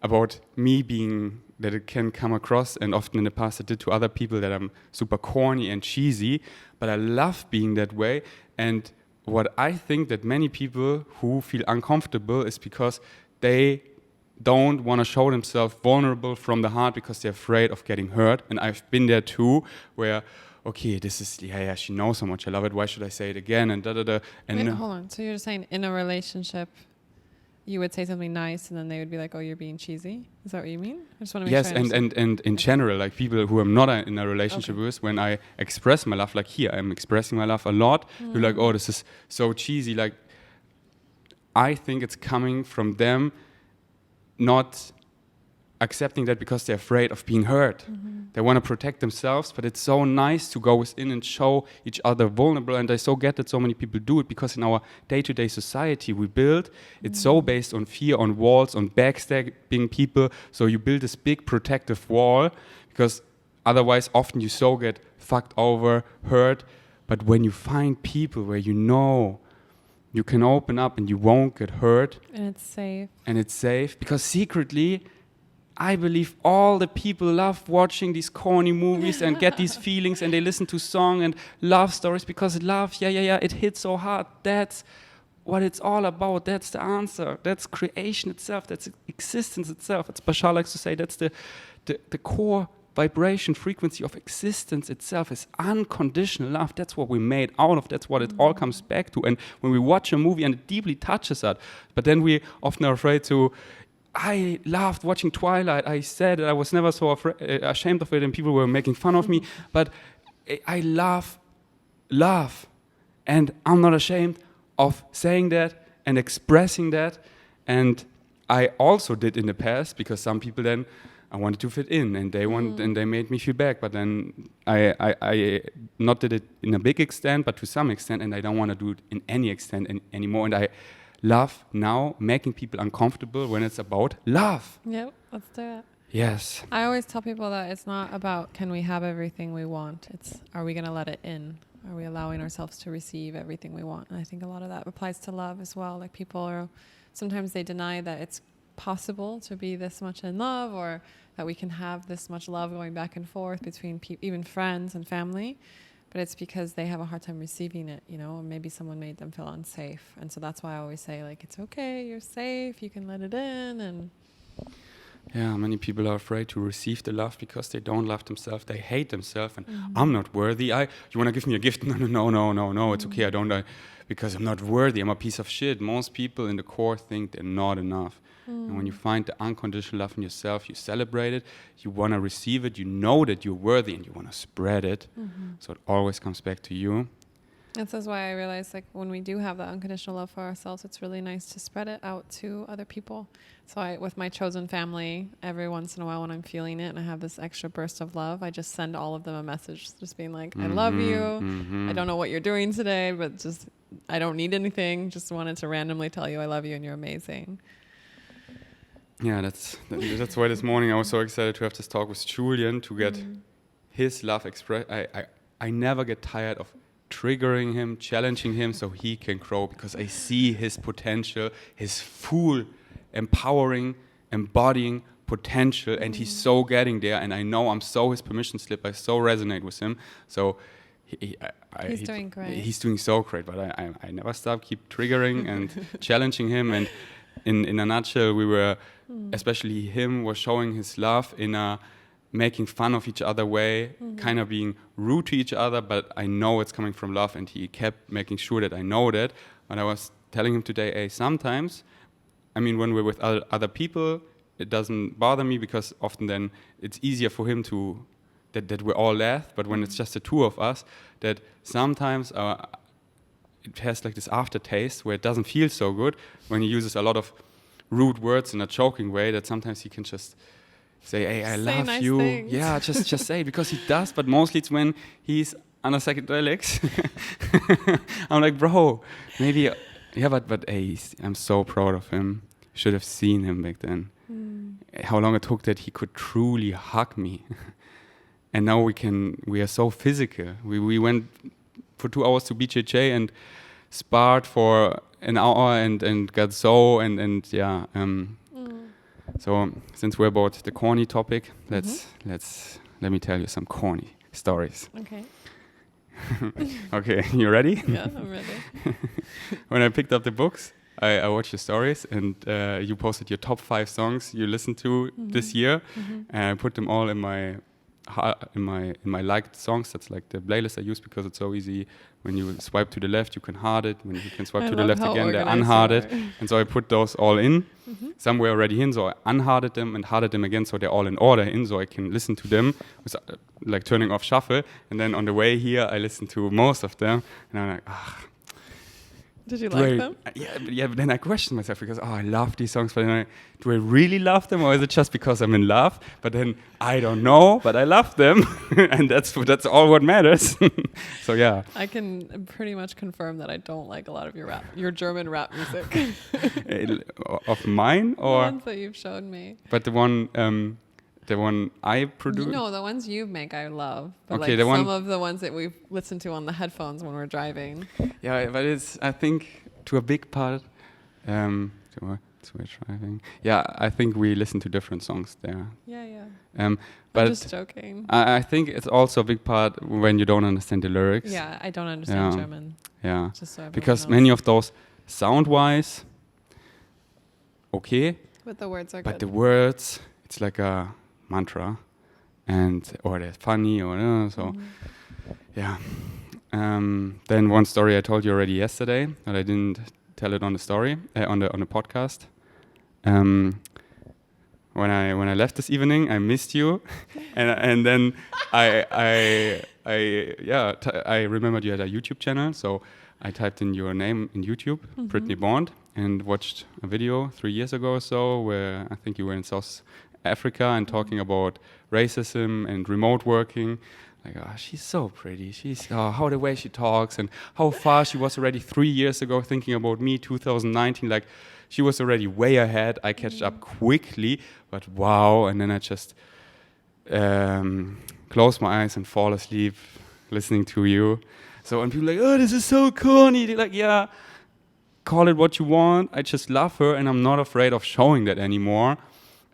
about me being, that it can come across, and often in the past it did to other people, that I'm super corny and cheesy, but I love being that way. And what I think that many people who feel uncomfortable is because they don't want to show themselves vulnerable from the heart because they're afraid of getting hurt. And I've been there too, where, okay, this is, yeah, she knows so much, I love it, why should I say it again, and da-da-da. And Wait, hold on. So you're saying in a relationship, you would say something nice, and then they would be like, "Oh, you're being cheesy." Is that what you mean? I just want to make yes, sure. and in general, like people who I'm not in a relationship with, when I express my love, like here, I'm expressing my love a lot. You're like, "Oh, this is so cheesy." Like, I think it's coming from them not accepting that because they're afraid of being hurt. They want to protect themselves, but it's so nice to go within and show each other vulnerable. And I so get that so many people do it, because in our day-to-day society we build, it's so based on fear, on walls, on backstabbing people. So you build this big protective wall, because otherwise often you so get fucked over, hurt. But when you find people where you know you can open up and you won't get hurt. And it's safe. Because secretly, I believe all the people love watching these corny movies and get these feelings, and they listen to song and love stories, because love, it hits so hard. That's what it's all about. That's the answer. That's creation itself. That's existence itself. As Bashar likes to say, that's the core vibration frequency of existence itself is unconditional love. That's what we made out of. That's what it all comes back to. And when we watch a movie and it deeply touches us, but then we often are afraid to, I loved watching Twilight. I said I was never so ashamed of it, and people were making fun of me. But I love love, and I'm not ashamed of saying that and expressing that. And I also did in the past, because some people then, I wanted to fit in, and they made me feel back. But then I not did it in a big extent, but to some extent, and I don't want to do it in any extent anymore. And I love now making people uncomfortable when it's about love. Yep, let's do it. Yes. I always tell people that it's not about can we have everything we want. It's, are we going to let it in? Are we allowing ourselves to receive everything we want? And I think a lot of that applies to love as well. Like, people are, sometimes they deny that it's possible to be this much in love, or that we can have this much love going back and forth between even friends and family. But it's because they have a hard time receiving it, you know, or maybe someone made them feel unsafe. And so that's why I always say, like, it's okay, you're safe, you can let it in. And yeah, many people are afraid to receive the love because they don't love themselves, they hate themselves, and I'm not worthy. You want to give me a gift? No, it's okay, I don't, because I'm not worthy, I'm a piece of shit. Most people in the core think they're not enough. And when you find the unconditional love in yourself, you celebrate it, you want to receive it, you know that you're worthy, and you want to spread it. So it always comes back to you. this is why I realize, like, when we do have that unconditional love for ourselves, it's really nice to spread it out to other people. So with my chosen family, every once in a while when I'm feeling it and I have this extra burst of love, I just send all of them a message, just being like, I love you. I don't know what you're doing today, but just, I don't need anything. Just wanted to randomly tell you I love you and you're amazing. Yeah, that's why this morning I was so excited to have this talk with Julian, to get his love expressed. I never get tired of triggering him, challenging him so he can grow, because I see his potential, his full, empowering, embodying potential, and he's so getting there, and I know I'm so his permission slip. I so resonate with him. So he's doing great. He's doing so great, but I never stop, keep triggering and challenging him. And in a nutshell, we were, especially him, was showing his love in a making fun of each other way, kind of being rude to each other, but I know it's coming from love, and he kept making sure that I know that. And I was telling him today, hey, sometimes, I mean, when we're with other people, it doesn't bother me, because often then it's easier for him to, that we're all laugh, but when it's just the two of us, that sometimes it has like this aftertaste where it doesn't feel so good when he uses a lot of rude words in a joking way, that sometimes he can just, say, hey, I Say love nice you. things. Yeah, just say it, because he does, but mostly it's when he's under psychedelics. I'm like, bro, maybe, yeah, but hey, I'm so proud of him. You should have seen him back then. How long it took that he could truly hug me. And now we are so physical. We went for 2 hours to BJJ and sparred for an hour and got and yeah. So since we're about the corny topic, let me tell you some corny stories. Okay. Okay, you ready? Yeah, I'm ready. When I picked up the books, I watched your stories, and you posted your top 5 songs you listened to this year, and I put them all in my liked songs. That's like the playlist I use, because it's so easy. When you swipe to the left, you can heart it. When you can swipe to the left again, they're unhearted. And so I put those all in. Some were already in, so I unhearted them and hearted them again, so they're all in order in, so I can listen to them with, like turning off shuffle. And then on the way here, I listened to most of them, and I'm like, Did you like them? Yeah, but then I questioned myself, because I love these songs, but then do I really love them, or is it just because I'm in love? But then I don't know, but I love them, and that's all what matters. So yeah, I can pretty much confirm that I don't like a lot of your German rap music. Of mine, or the ones that you've shown me. But the one I produce. No, the ones you make I love. But Okay, like some of the ones that we've listened to on the headphones when we're driving. Yeah, but it's, I think, to a big part, to we're driving. Yeah, I think we listen to different songs there. Yeah. But I'm just joking. I think it's also a big part when you don't understand the lyrics. Yeah, I don't understand German. Yeah, just so because knows. many of those, sound-wise, okay. But the words are but good. the words, it's like a mantra, or they're funny, or so. Yeah. Then one story I told you already yesterday, but I didn't tell it on the story on the podcast. When I left this evening, I missed you, and then I remembered you had a YouTube channel, so I typed in your name in YouTube, Brittnee Bond, and watched a video 3 years ago or so where I think you were in South Africa and talking about racism and remote working. Like, she's so pretty. She's how the way she talks, and how far she was already 3 years ago thinking about me, 2019. Like, she was already way ahead. I catch up quickly, but wow. And then I just close my eyes and fall asleep listening to you. So when people are like, oh, this is so corny, they're like, yeah, call it what you want. I just love her, and I'm not afraid of showing that anymore.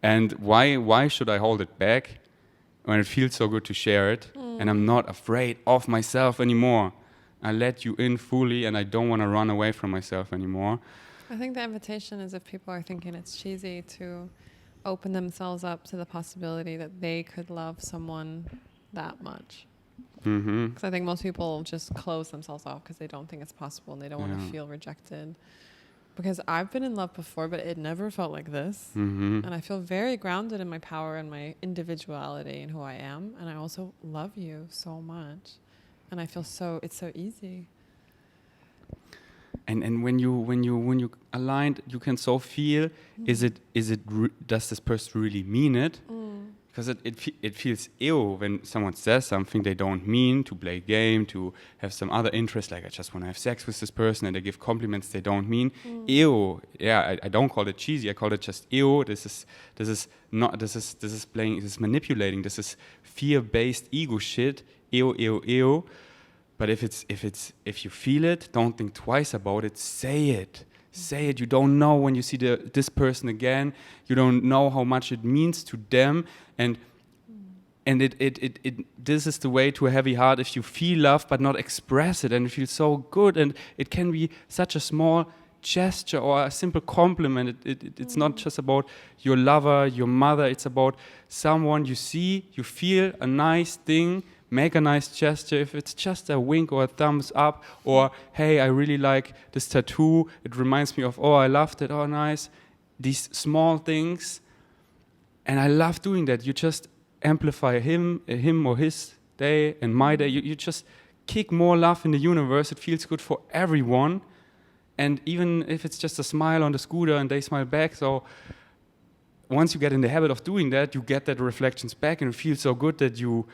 And why should I hold it back when it feels so good to share it? And I'm not afraid of myself anymore. I let you in fully, and I don't want to run away from myself anymore. I think the invitation is, if people are thinking it's cheesy, to open themselves up to the possibility that they could love someone that much. Because I think most people just close themselves off because they don't think it's possible, and they don't want to feel rejected. Because I've been in love before, but it never felt like this. And I feel very grounded in my power and my individuality and who I am. And I also love you so much. And I feel it's so easy. And when you aligned, you can so feel, does this person really mean it? Because it feels ill when someone says something they don't mean, to play a game, to have some other interest, like I just want to have sex with this person, and they give compliments they don't mean. Ew. Yeah, I don't call it cheesy. I call it just ew. This is manipulating. This is fear-based ego shit. Ew. But if you feel it, don't think twice about it. Say it. Say it. You don't know when you see this person again. You don't know how much it means to them, and this is the way to a heavy heart. If you feel love but not express it, and it feels so good, and it can be such a small gesture or a simple compliment. It's not just about your lover, your mother. It's about someone you see, you feel a nice thing. Make a nice gesture. If it's just a wink or a thumbs up, or hey, I really like this tattoo, it reminds me of, oh, I loved it, oh, nice. These small things, and I love doing that. You just amplify him or his day and my day. You just kick more love in the universe. It feels good for everyone, and even if it's just a smile on the scooter and they smile back, so once you get in the habit of doing that, you get that reflections back, and it feels so good that you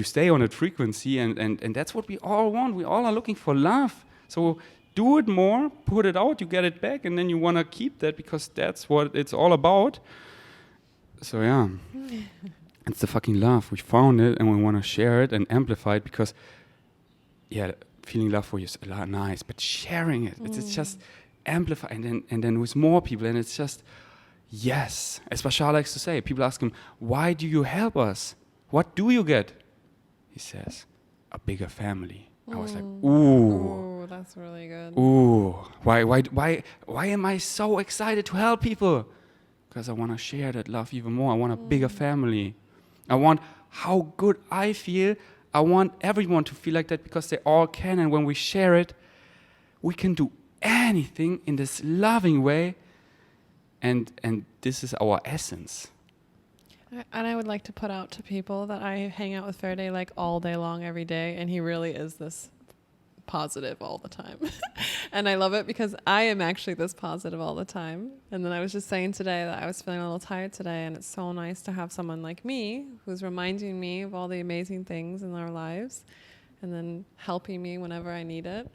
stay on that frequency, and that's what we all want. We all are looking for love. So do it more, put it out, you get it back, and then you want to keep that because that's what it's all about. So yeah, it's the fucking love. We found it, and we want to share it and amplify it because, yeah, feeling love for you is nice, but sharing it, it's just amplify, and then with more people, and it's just, yes. As Bashar likes to say, people ask him, why do you help us? What do you get? He says, a bigger family. I was like, ooh. Ooh, that's really good. Ooh. Why am I so excited to help people? Because I want to share that love even more. I want a bigger family. I want how good I feel. I want everyone to feel like that because they all can. And when we share it, we can do anything in this loving way. And this is our essence. And I would like to put out to people that I hang out with Faraday like all day long, every day, and he really is this positive all the time. And I love it because I am actually this positive all the time. And then I was just saying today that I was feeling a little tired today, and it's so nice to have someone like me who's reminding me of all the amazing things in our lives and then helping me whenever I need it.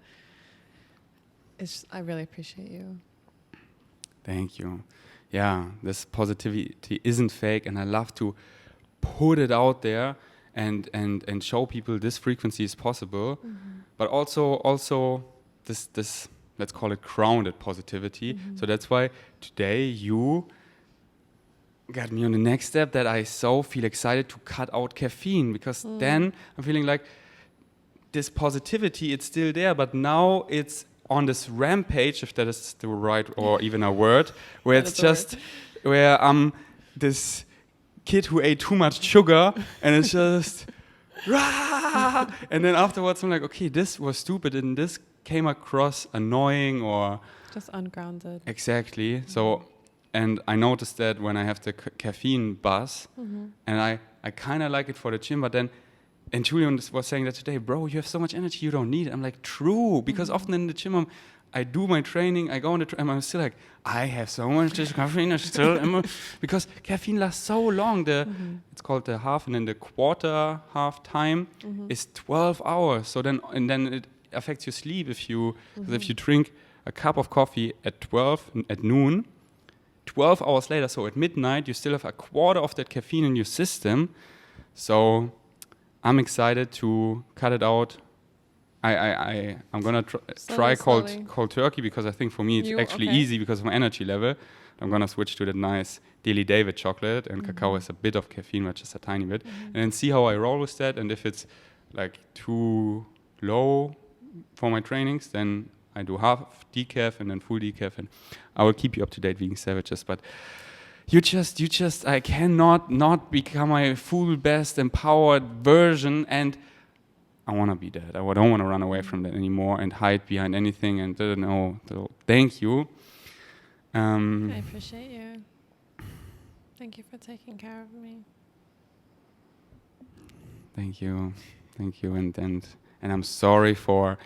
I really appreciate you. Thank you. Yeah, this positivity isn't fake, and I love to put it out there and show people this frequency is possible. But also this let's call it grounded positivity. So that's why today you got me on the next step, that I so feel excited to cut out caffeine, because then I'm feeling like this positivity, it's still there, but now it's on this rampage, if that is the right or even a word, where it's just where I'm this kid who ate too much sugar, and it's just rah! And then afterwards I'm like, okay, this was stupid, and this came across annoying or just ungrounded. Exactly. So, and I noticed that when I have the caffeine buzz, and I kind of like it for the gym, but then. And Julian was saying that today, bro, you have so much energy, you don't need it. I'm like, true, because often in the gym, I do my training, I go on the and I'm still like, I have so much caffeine, I still because caffeine lasts so long. It's called the half, and then the quarter half time is 12 hours. So then it affects your sleep if you drink a cup of coffee at 12 at noon, 12 hours later, so at midnight, you still have a quarter of that caffeine in your system. So I'm excited to cut it out. I'm gonna try cold turkey, because I think for me it's actually easy because of my energy level. I'm gonna switch to that nice Daily David chocolate, and cacao has a bit of caffeine, but just a tiny bit, and then see how I roll with that. And if it's like too low for my trainings, then I do half decaf and then full decaf, and I will keep you up to date, vegan savages. But you just, I cannot not become my full best empowered version, and I want to be that. I don't want to run away from that anymore and hide behind anything, and no. So thank you. I appreciate you. Thank you for taking care of me. Thank you, and I'm sorry for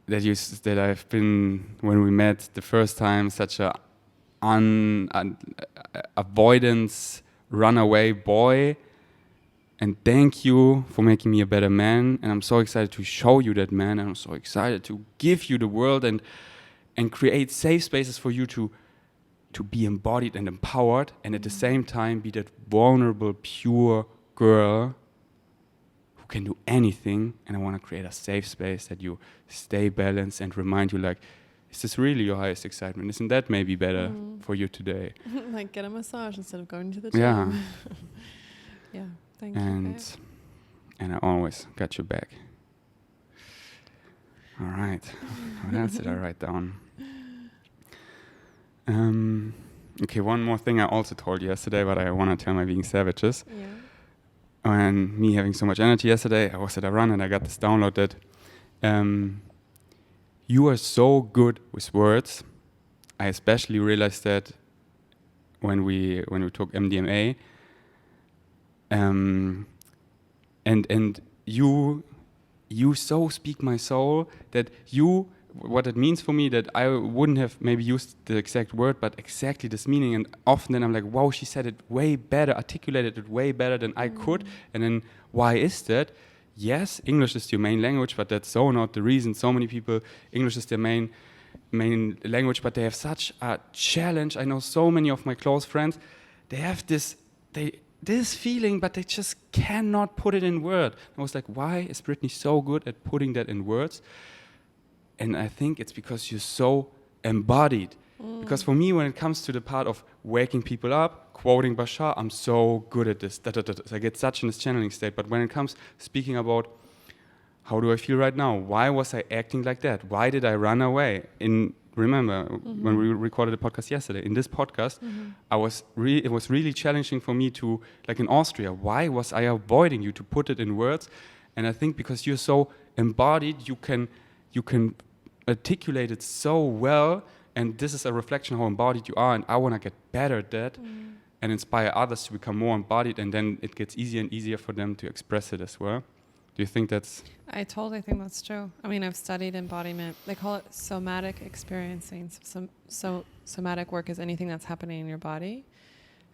that I've been, when we met the first time, such a avoidance runaway boy, and thank you for making me a better man, and I'm so excited to show you that man, and I'm so excited to give you the world and create safe spaces for you to be embodied and empowered, and at the same time be that vulnerable, pure girl who can do anything. And I want to create a safe space that you stay balanced and remind you, like, is this really your highest excitement? Isn't that maybe better for you today? Like, get a massage instead of going to the gym. Yeah. Yeah, thank you. And I always got your back. All right. What else did I write down? Okay, one more thing I also told you yesterday, but I want to tell my vegan savages. Yeah. And me having so much energy yesterday, I was at a run and I got this download that you are so good with words. I especially realized that when we took MDMA. And you so speak my soul that you what it means for me, that I wouldn't have maybe used the exact word, but exactly this meaning. And often then I'm like, wow, she said it way better, articulated it way better than I could. And then why is that? Yes, English is your main language, but that's so not the reason. So many people, English is their main language, but they have such a challenge. I know so many of my close friends, they have this feeling, but they just cannot put it in words. I was like, why is Brittnee so good at putting that in words? And I think it's because you're so embodied. Because for me, when it comes to the part of waking people up, quoting Bashar, I'm so good at this. I get such in this channeling state. But when it comes speaking about how do I feel right now? Why was I acting like that? Why did I run away? Remember when we recorded the podcast yesterday, in this podcast, it was really challenging for me to, like in Austria, why was I avoiding you, to put it in words? And I think because you're so embodied, you can articulate it so well, and this is a reflection of how embodied you are, and I want to get better at that and inspire others to become more embodied, and then it gets easier and easier for them to express it as well. Do you think that's... I totally think that's true. I mean, I've studied embodiment. They call it somatic experiencing. So somatic work is anything that's happening in your body.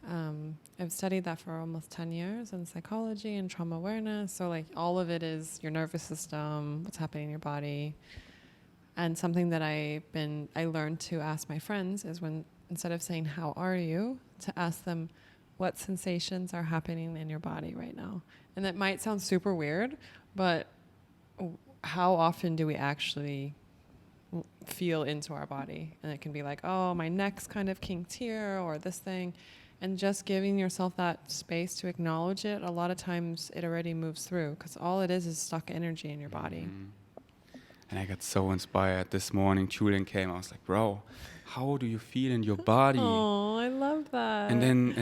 I've studied that for almost 10 years in psychology and trauma awareness. So like all of it is your nervous system, what's happening in your body. And something that I learned to ask my friends is when, instead of saying, how are you, to ask them, what sensations are happening in your body right now? And that might sound super weird, but how often do we actually feel into our body? And it can be like, oh, my neck's kind of kinked here, or this thing. And just giving yourself that space to acknowledge it, a lot of times it already moves through, because all it is stuck energy in your body. And I got so inspired this morning. Julian came. I was like, bro, how do you feel in your body? Oh, I love that. And then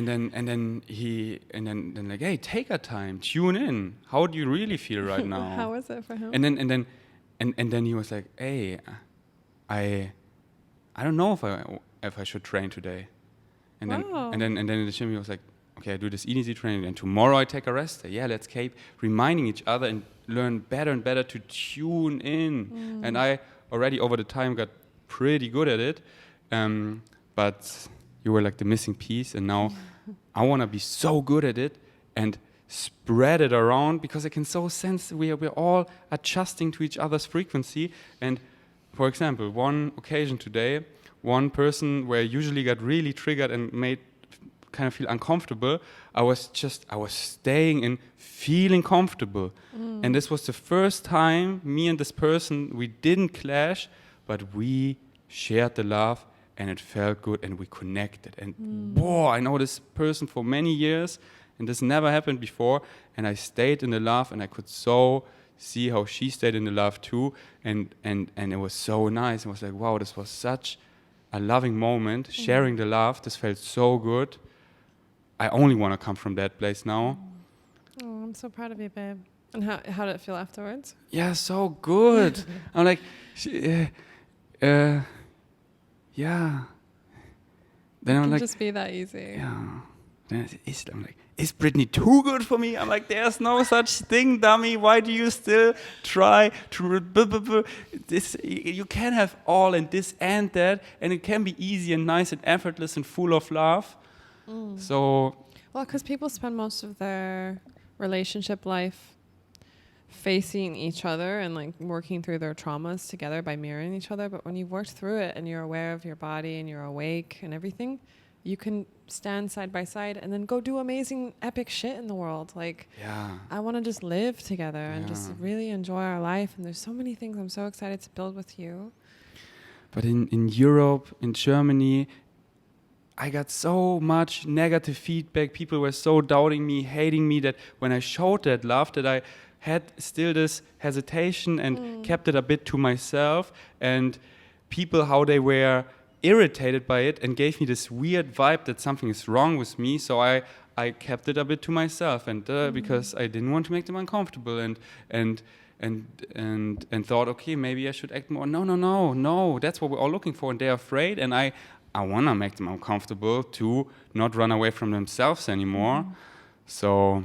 like, hey, take a time, tune in. How do you really feel right now? How is it for him? And then he was like, hey, I don't know if I should train today. And then in the gym he was like, okay, I do this easy training, and tomorrow I take a rest day. Yeah, let's keep reminding each other and learn better and better to tune in. And I already over the time got pretty good at it. But you were like the missing piece, and now I want to be so good at it and spread it around, because I can so sense we're all adjusting to each other's frequency. And for example, one occasion today, one person where I usually got really triggered and made kind of feel uncomfortable, I was staying in feeling comfortable. And this was the first time me and this person, we didn't clash, but we shared the love, and it felt good, and we connected. And whoa, I know this person for many years, and this never happened before, and I stayed in the love, and I could so see how she stayed in the love too, and it was so nice. It was like, wow, this was such a loving moment, sharing the love. This felt so good. I only want to come from that place now. Oh, I'm so proud of you, babe. And how did it feel afterwards? Yeah, so good. I'm like, yeah. Then I'm like, just be that easy. Yeah. Then I'm like, is Brittnee too good for me? I'm like, there's no such thing, dummy. Why do you still try to this? You can have all and this and that, and it can be easy and nice and effortless and full of love. So, well, because people spend most of their relationship life facing each other and like working through their traumas together by mirroring each other. But when you've worked through it and you're aware of your body and you're awake and everything, you can stand side by side and then go do amazing, epic shit in the world. Like, I want to just live together and just really enjoy our life. And there's so many things I'm so excited to build with you. But in Europe, in Germany, I got so much negative feedback. People were so doubting me, hating me, that when I showed that love, that I had still this hesitation and kept it a bit to myself. And people, how they were irritated by it and gave me this weird vibe that something is wrong with me. So I kept it a bit to myself, and because I didn't want to make them uncomfortable, and thought, okay, maybe I should act more. No, that's what we're all looking for, and they're afraid, and I want to make them uncomfortable to not run away from themselves anymore. So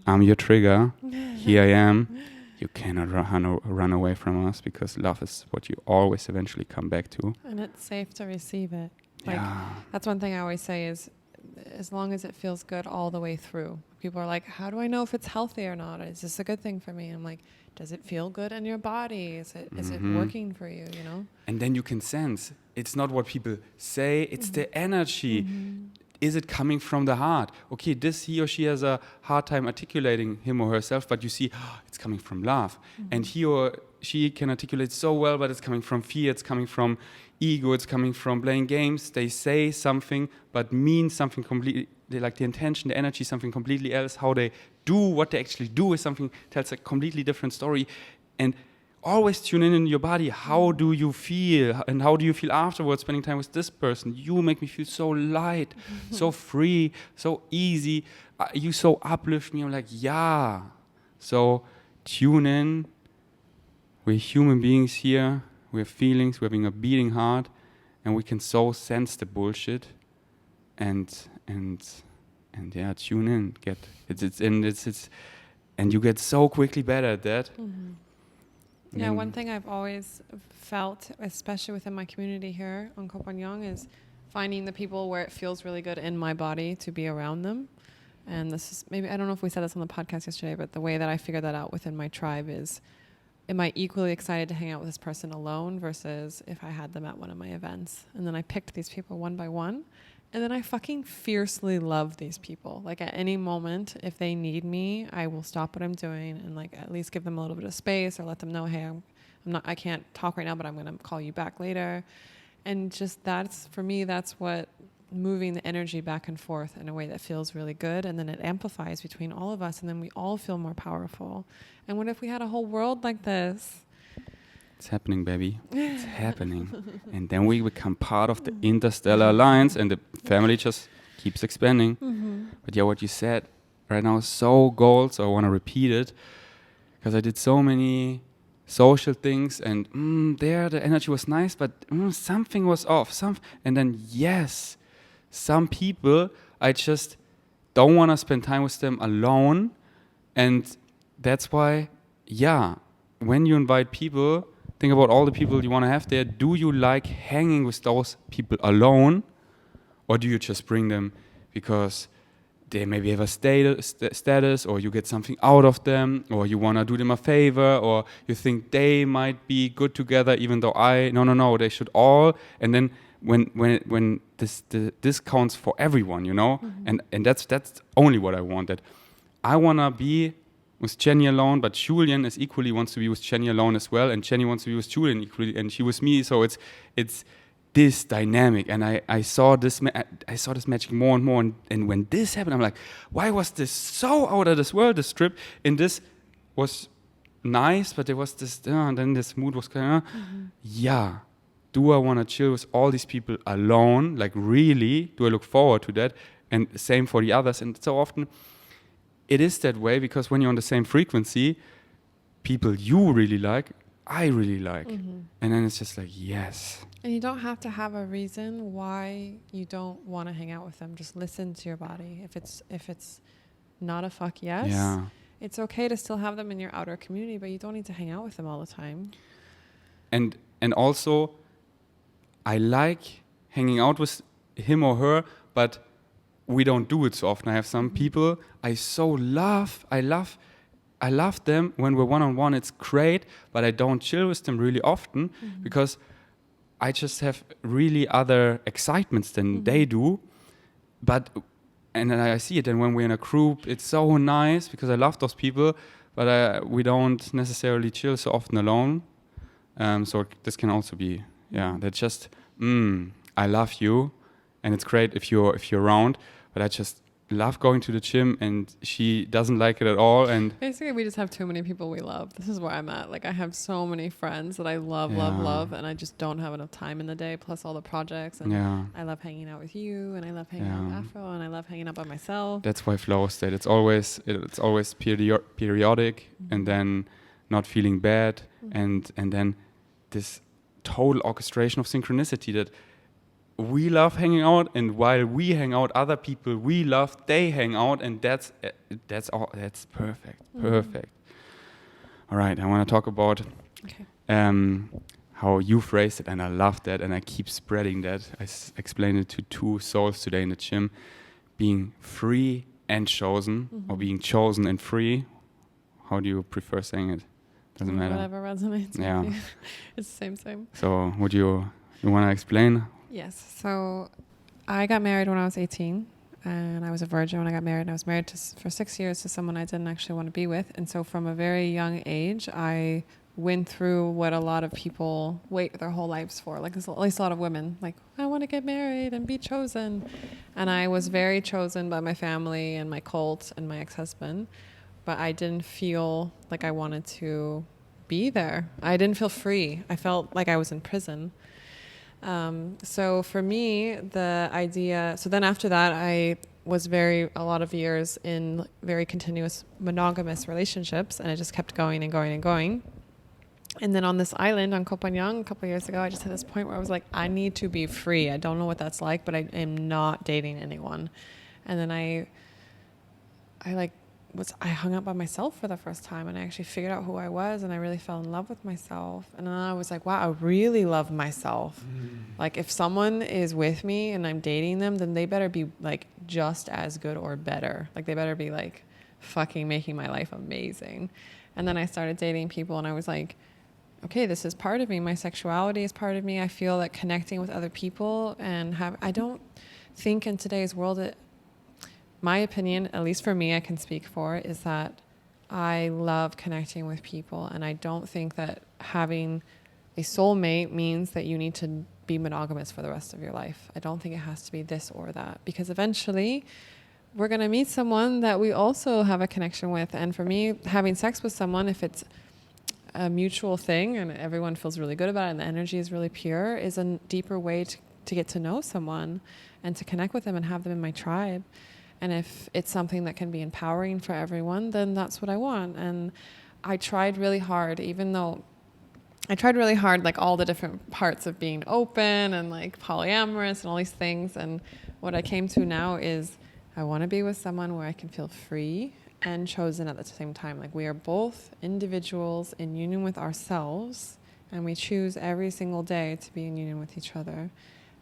I'm your trigger. Here I am. you cannot run away from us, because love is what you always eventually come back to. And it's safe to receive it. Like, Yeah. that's one thing I always say is, as long as it feels good all the way through. People are like, how do I know if it's healthy or not? Is this a good thing for me? I'm like, does it feel good in your body? Is it working for you, you know? And then you can sense. It's not what people say, it's the energy. Is it coming from the heart? Okay, he or she has a hard time articulating him or herself, but you see, it's coming from love. And he or she can articulate so well, but it's coming from fear, it's coming from ego, it's coming from playing games. They say something, but mean something completely, like the intention, the energy, something completely else. How they do, what they actually do is something, tells a completely different story. And always tune in your body. How do you feel? And how do you feel afterwards spending time with this person? You make me feel so light, so free, so easy. You so uplift me. I'm like, yeah. So tune in. We're human beings here. We have feelings. We're having a beating heart. And we can so sense the bullshit. And yeah, tune in. And you get so quickly better at that. Yeah, one thing I've always felt, especially within my community here on Koh Phangan, is finding the people where it feels really good in my body to be around them. And this is maybe, I don't know if we said this on the podcast yesterday, but the way that I figured that out within my tribe is, am I equally excited to hang out with this person alone versus if I had them at one of my events? And then I picked these people one by one. And then I fucking fiercely love these people. Like, at any moment, if they need me, I will stop what I'm doing and like at least give them a little bit of space, or let them know, hey, I can't talk right now, but I'm going to call you back later. And just for me, that's what moving the energy back and forth in a way that feels really good. And then it amplifies between all of us. And then we all feel more powerful. And what if we had a whole world like this? It's happening, baby. It's happening. And then we become part of the interstellar alliance, and the family just keeps expanding. But yeah, what you said right now is so gold, so I want to repeat it, because I did so many social things, and there the energy was nice, but something was off. And then, yes, some people, I just don't want to spend time with them alone. And that's why, yeah, when you invite people, think about all the people you want to have there. Do you like hanging with those people alone? Or do you just bring them because they maybe have a status, or you get something out of them, or you want to do them a favor, or you think they might be good together, even though no, they should all. And then when this counts for everyone, you know? And that's only what I want. That I want to be with Jenny alone, but Julian is equally wants to be with Jenny alone as well, and Jenny wants to be with Julian equally, and she with me. So it's this dynamic, and I saw this magic more and more, and when this happened, I'm like, why was this so out of this world? This trip, and this was nice, but there was this, and then this mood was kind of, yeah. Do I want to chill with all these people alone? Like, really? Do I look forward to that? And same for the others. And so often it is that way, because when you're on the same frequency, people you really like, I really like. And then it's just like, yes. And you don't have to have a reason why you don't want to hang out with them. Just listen to your body. If it's not a fuck yes, it's okay to still have them in your outer community, but you don't need to hang out with them all the time. And also, I like hanging out with him or her, but we don't do it so often. I have some people I love them when we're one-on-one. It's great, but I don't chill with them really often because I just have really other excitements than they do. And then I see it, and when we're in a group, it's so nice because I love those people, but we don't necessarily chill so often alone. So this can also be, that's just, I love you, and it's great if you're around, but I just love going to the gym, and she doesn't like it at all. And basically, we just have too many people we love. This is where I'm at. Like, I have so many friends that I love, and I just don't have enough time in the day, plus all the projects. And I love hanging out with you, and I love hanging out with Afro, and I love hanging out by myself. That's why flow state. It's always periodic, and then not feeling bad, and then this total orchestration of synchronicity that we love hanging out, and while we hang out, other people we love, they hang out, and that's perfect. All right, I want to talk about Okay. how you phrased it, and I love that, and I keep spreading that. I explained it to 2 souls today in the gym, being free and chosen, or being chosen and free. How do you prefer saying it? Doesn't matter. Whatever resonates with you. It's the same. So would you want to explain? Yes. So I got married when I was 18, and I was a virgin when I got married. And I was married for 6 years to someone I didn't actually want to be with. And so from a very young age, I went through what a lot of people wait their whole lives for. Like at least a lot of women, like, I want to get married and be chosen. And I was very chosen by my family and my cult and my ex-husband. But I didn't feel like I wanted to be there. I didn't feel free. I felt like I was in prison. So for me, the idea, so then after that, I was a lot of years in very continuous monogamous relationships, and it just kept going and going and going. And then on this island on Koh Phangan a couple of years ago, I just had this point where I was like, I need to be free. I don't know what that's like, but I am not dating anyone. And then I hung out by myself for the first time, and I actually figured out who I was, and I really fell in love with myself. And then I was like, wow, I really love myself. Like if someone is with me and I'm dating them, then they better be like just as good or better. Like they better be like fucking making my life amazing. And then I started dating people, and I was like, okay, this is part of me. My sexuality is part of me. I feel that connecting with other people I don't think in today's world, my opinion, at least for me, I can speak for, is that I love connecting with people. And I don't think that having a soulmate means that you need to be monogamous for the rest of your life. I don't think it has to be this or that, because eventually we're going to meet someone that we also have a connection with. And for me, having sex with someone, if it's a mutual thing and everyone feels really good about it and the energy is really pure, is a deeper way to get to know someone and to connect with them and have them in my tribe. And if it's something that can be empowering for everyone, then that's what I want. And I tried really hard, like all the different parts of being open and like polyamorous and all these things. And what I came to now is I want to be with someone where I can feel free and chosen at the same time. Like we are both individuals in union with ourselves, and we choose every single day to be in union with each other.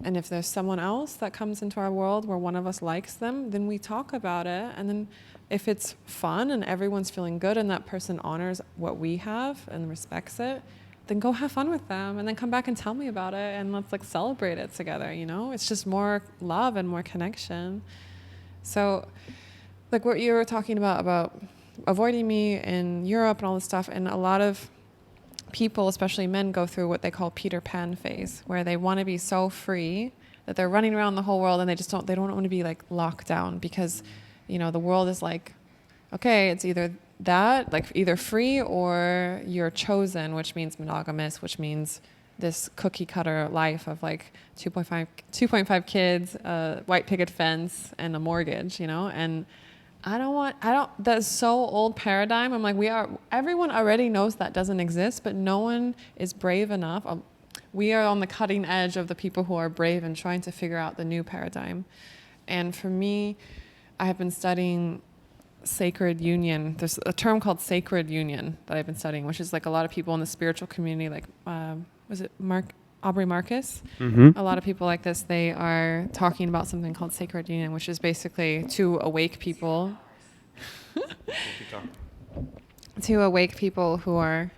And if there's someone else that comes into our world where one of us likes them, then we talk about it. And then if it's fun and everyone's feeling good and that person honors what we have and respects it, then go have fun with them and then come back and tell me about it, and let's like celebrate it together, you know? It's just more love and more connection. So like what you were talking about avoiding me in Europe and all this stuff, and a lot of people, especially men, go through what they call Peter Pan phase, where they want to be so free that they're running around the whole world and they don't want to be like locked down, because, you know, the world is like, okay, it's either that, like either free or you're chosen, which means monogamous, which means this cookie cutter life of like 2.5 kids, a white picket fence, and a mortgage, you know? And that's so old paradigm. I'm like, everyone already knows that doesn't exist, but no one is brave enough. We are on the cutting edge of the people who are brave and trying to figure out the new paradigm. And for me, I have been studying sacred union. There's a term called sacred union that I've been studying, which is like a lot of people in the spiritual community, like, was it Aubrey Marcus? Mm-hmm. A lot of people like this, they are talking about something called sacred union, which is basically to awake people who are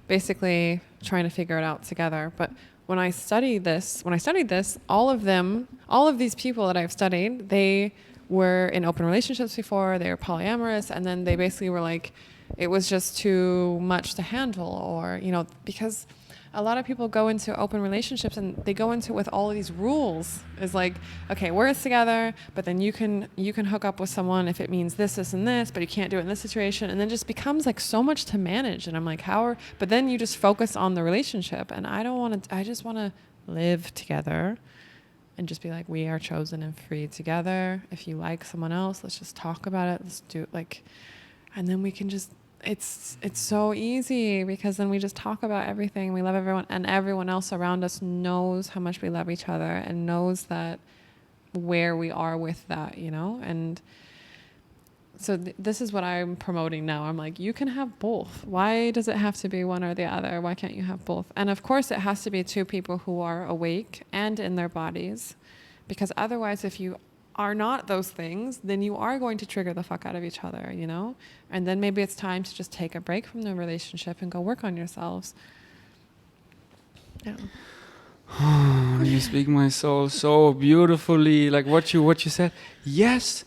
basically trying to figure it out together. But when I studied this, all of these people that I've studied, they were in open relationships before, they were polyamorous, and then they basically were like, it was just too much to handle, or, you know, because a lot of people go into open relationships and they go into it with all of these rules. It's like, okay, we're together, but then you can hook up with someone if it means this, and this, but you can't do it in this situation. And then it just becomes like so much to manage. And I'm like, but then you just focus on the relationship. And I just want to live together and just be like, we are chosen and free together. If you like someone else, let's just talk about it. Let's do it, like, and then we can just, it's so easy, because then we just talk about everything. We love everyone, and everyone else around us knows how much we love each other and knows that where we are with that, you know? And So this is what I'm promoting now. I'm like, you can have both. Why does it have to be one or the other? Why can't you have both? And of course, it has to be two people who are awake and in their bodies, because otherwise, if you are not those things, then you are going to trigger the fuck out of each other, you know? And then maybe it's time to just take a break from the relationship and go work on yourselves. Yeah. You speak my soul so beautifully. Like what you said. Yes,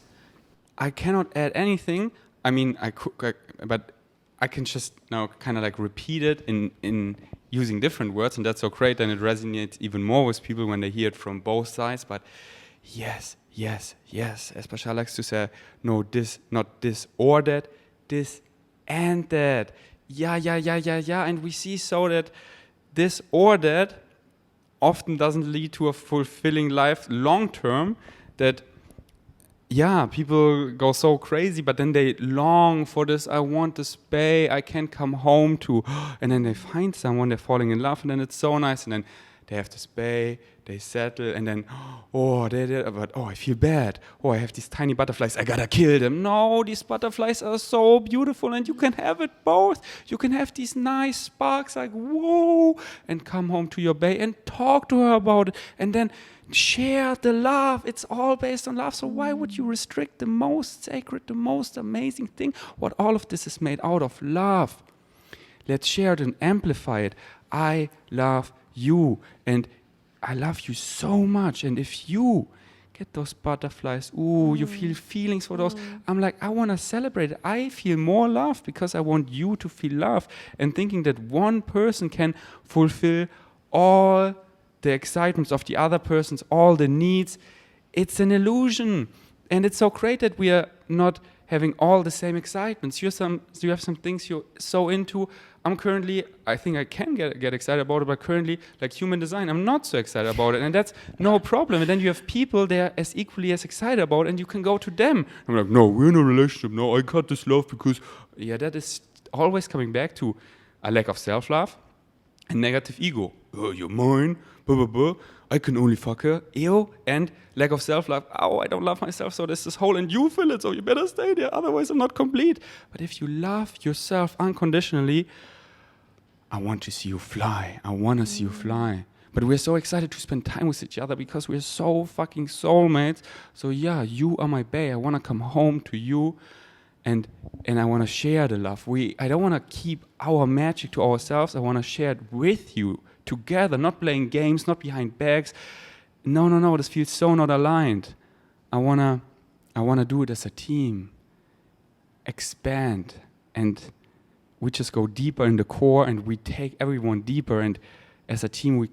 I cannot add anything. I mean, I could, but I can just now kind of like repeat it in using different words, and that's so great. And it resonates even more with people when they hear it from both sides. But yes, yes, yes. As Pasha likes to say, no, this, not this or that, this and that. Yeah. And we see so that this or that often doesn't lead to a fulfilling life long term. That people go so crazy, but then they long for this. I want this bay I can come home to, and then they find someone, they're falling in love, and then it's so nice, and then they have this bay, they settle, and then I feel bad. Oh, I have these tiny butterflies, I gotta kill them. No, these butterflies are so beautiful, and you can have it both. You can have these nice sparks, like whoa, and come home to your bay and talk to her about it, and then share the love. It's all based on love. So why would you restrict the most sacred, the most amazing thing? What all of this is made out of love. Let's share it and amplify it. I love you, and I love you so much. And if you get those butterflies, you feel feelings for those. I'm like, I want to celebrate it. I feel more love because I want you to feel love. And thinking that one person can fulfill all the excitements of the other persons, all the needs, it's an illusion. And it's so great that we are not having all the same excitements. You have some things you're so into. I think I can get excited about it, but currently, like human design, I'm not so excited about it, and that's no problem. And then you have people they're as equally as excited about it, and you can go to them. I'm like, no, we're in a relationship. No, I got this love because, that is always coming back to a lack of self-love and negative ego. Oh, you're mine, blah, blah, blah. I can only fuck her, ew, and lack of self-love. Oh, I don't love myself, so there's this hole, and you fill it, so you better stay there, otherwise I'm not complete. But if you love yourself unconditionally, I want to see you fly. I want to see you fly. But we're so excited to spend time with each other because we're so fucking soulmates. So you are my bae. I want to come home to you, and I want to share the love. I don't want to keep our magic to ourselves. I want to share it with you together, not playing games, not behind backs. No. This feels so not aligned. I wanna do it as a team. Expand, and we just go deeper in the core, and we take everyone deeper. And as a team,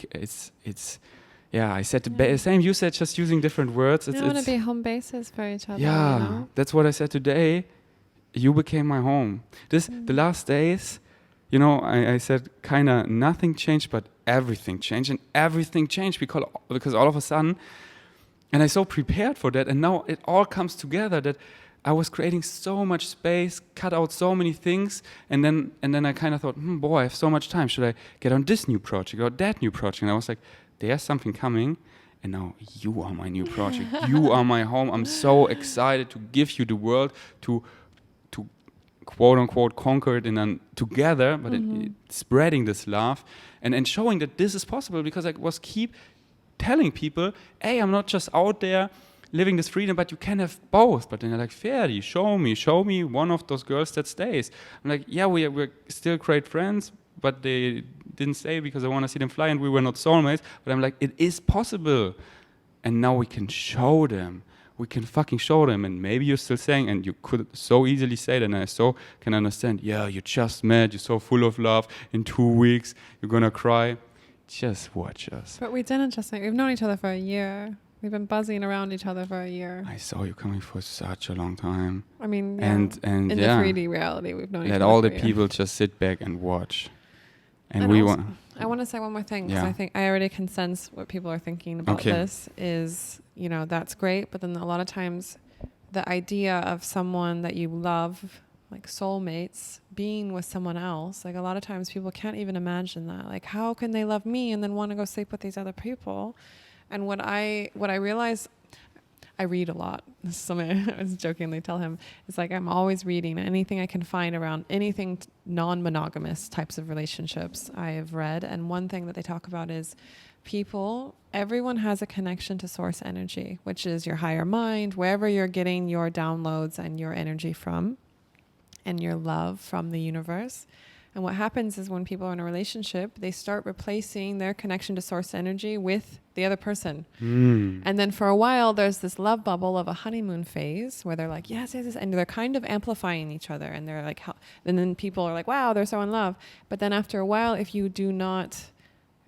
I said the same you said, just using different words. I want to be home bases for each other. Yeah, you know? That's what I said today. You became my home. The last days, I said kind of nothing changed, but everything changed, and everything changed because all of a sudden, and I so prepared for that, and now it all comes together that I was creating so much space, cut out so many things, and then I kind of thought, boy, I have so much time. Should I get on this new project or that new project? And I was like, there's something coming, and now you are my new project. You are my home. I'm so excited to give you the world, to quote unquote conquer it together, but spreading this love and showing that this is possible, because I was keep telling people, hey, I'm not just out there living this freedom, but you can have both. But then they're like, Ferdi, show me one of those girls that stays. I'm like, we're still great friends, but they didn't stay because I want to see them fly, and we were not soulmates. But I'm like, it is possible, and now we can show them. We can fucking show them. And maybe you're still saying, and you could so easily say that, and I so can understand, you just met, you're so full of love, in 2 weeks you're gonna cry. Just watch us. But we didn't just meet. We've known each other for a year. We've been buzzing around each other for a year. I saw you coming for such a long time. I mean, and in the 3D reality, we've known each other. Let all the people just sit back and watch. And we want. I want to say one more thing, because I think I already can sense what people are thinking about this is, that's great. But then a lot of times the idea of someone that you love, like soulmates, being with someone else, like a lot of times people can't even imagine that. Like, how can they love me and then want to go sleep with these other people? And what I realized, I read a lot. This is something I was jokingly tell him. It's like I'm always reading anything I can find around anything non-monogamous types of relationships I have read. And one thing that they talk about is everyone has a connection to source energy, which is your higher mind, wherever you're getting your downloads and your energy from and your love from the universe. And what happens is when people are in a relationship, they start replacing their connection to source energy with the other person. And then for a while, there's this love bubble of a honeymoon phase where they're like, yes, yes, yes. And they're kind of amplifying each other. And they're like, and then people are like, wow, they're so in love. But then after a while, if you do not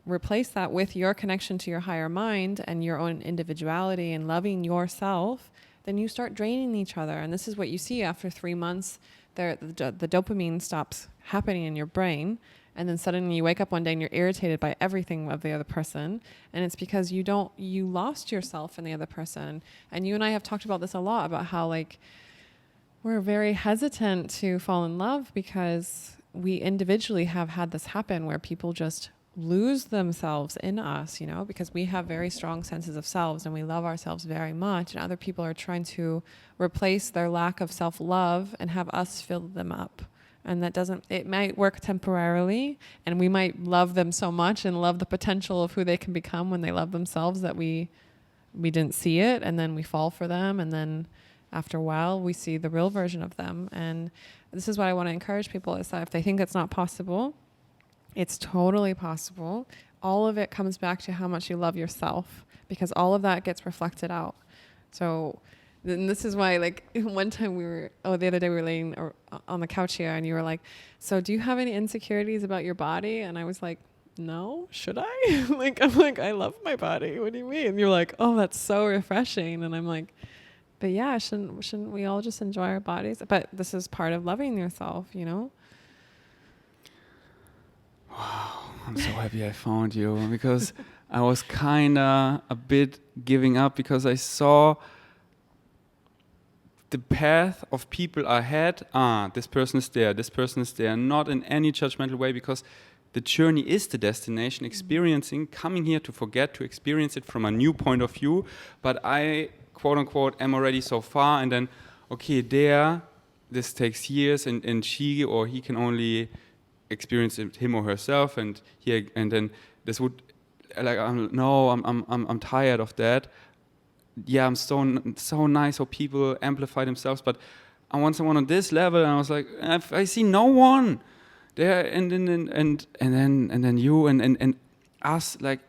replace that with your connection to your higher mind and your own individuality and loving yourself, then you start draining each other. And this is what you see after 3 months. The dopamine stops happening in your brain, and then suddenly you wake up one day and you're irritated by everything of the other person, and it's because you lost yourself in the other person. And you and I have talked about this a lot, about how like we're very hesitant to fall in love because we individually have had this happen where people just lose themselves in us, you know, because we have very strong senses of selves and we love ourselves very much, and other people are trying to replace their lack of self-love and have us fill them up. And it might work temporarily, and we might love them so much and love the potential of who they can become when they love themselves that we didn't see it, and then we fall for them, and then after a while we see the real version of them. And this is what I want to encourage people, is that if they think it's not possible, it's totally possible. All of it comes back to how much you love yourself, because all of that gets reflected out. So and this is why, like, one time the other day we were laying on the couch here, and you were like, so do you have any insecurities about your body? And I was like, no, should I? I'm like, I love my body. What do you mean? And you're like, oh, that's so refreshing. And I'm like, but yeah, shouldn't we all just enjoy our bodies? But this is part of loving yourself, you know? Wow, I'm so happy I found you, because I was kinda a bit giving up, because I saw the path of people ahead. This person is there, not in any judgmental way, because the journey is the destination, experiencing, coming here to forget, to experience it from a new point of view. But I, quote unquote, am already so far, and then, okay, this takes years, and she or he can only experience it him or herself, and then this would, like, I'm tired of that. Yeah, I'm so nice how people amplify themselves, but I want someone on this level, and I was like, I see no one there, and then you and us, like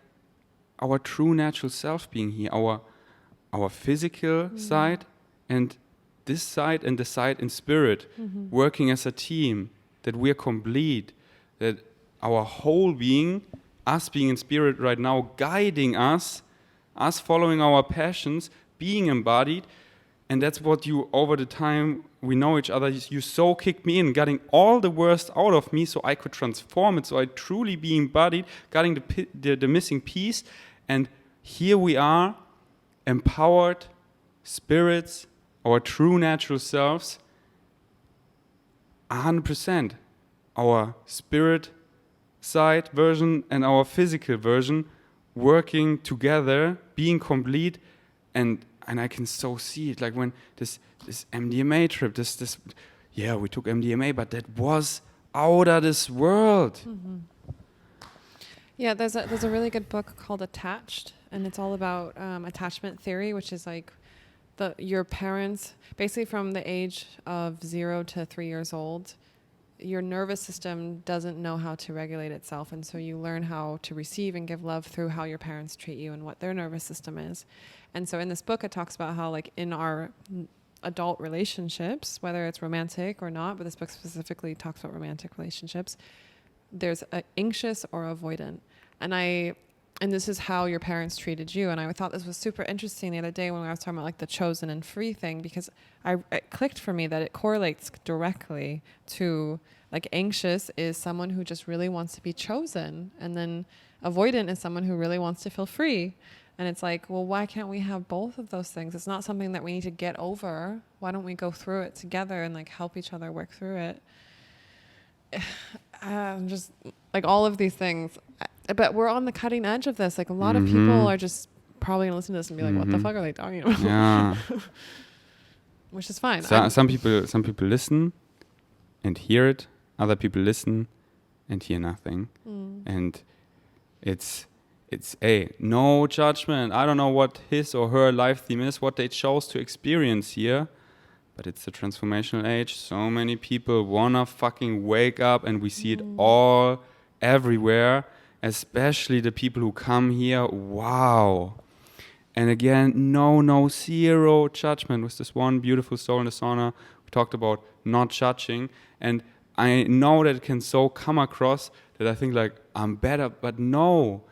our true natural self being here, our physical side, and this side, and the side in spirit, working as a team, that we're complete, that our whole being, us being in spirit right now, guiding us following our passions, being embodied. And that's what you, over the time we know each other, you so kicked me in, getting all the worst out of me so I could transform it, so I truly be embodied, getting the missing piece. And here we are, empowered spirits, our true natural selves, 100%. Our spirit side version and our physical version working together, being complete, and I can so see it, like when this MDMA trip, we took MDMA, but that was out of this world. Mm-hmm. Yeah, there's a really good book called Attached, and it's all about attachment theory, which is like your parents, basically from the age of 0 to 3 years old, your nervous system doesn't know how to regulate itself, and so you learn how to receive and give love through how your parents treat you and what their nervous system is. And so in this book, it talks about how, like, in our adult relationships, whether it's romantic or not, but this book specifically talks about romantic relationships, there's anxious or avoidant. And this is how your parents treated you. And I thought this was super interesting the other day when I was talking about, like, the chosen and free thing, because it clicked for me that it correlates directly to, like, anxious is someone who just really wants to be chosen. And then avoidant is someone who really wants to feel free. And it's like, well, why can't we have both of those things? It's not something that we need to get over. Why don't we go through it together and, like, help each other work through it? Just like all of these things, but we're on the cutting edge of this. Like, a lot of people are just probably gonna listen to this and be like, what the fuck are they talking about? Yeah. Which is fine. Some people listen and hear it. Other people listen and hear nothing. And it's no judgment. I don't know what his or her life theme is, what they chose to experience here. But it's the transformational age. So many people wanna fucking wake up, and we see it all everywhere, especially the people who come here. Wow. And again, no, zero judgment. With this one beautiful soul in the sauna, we talked about not judging. And I know that it can so come across that I think like, I'm better, but no.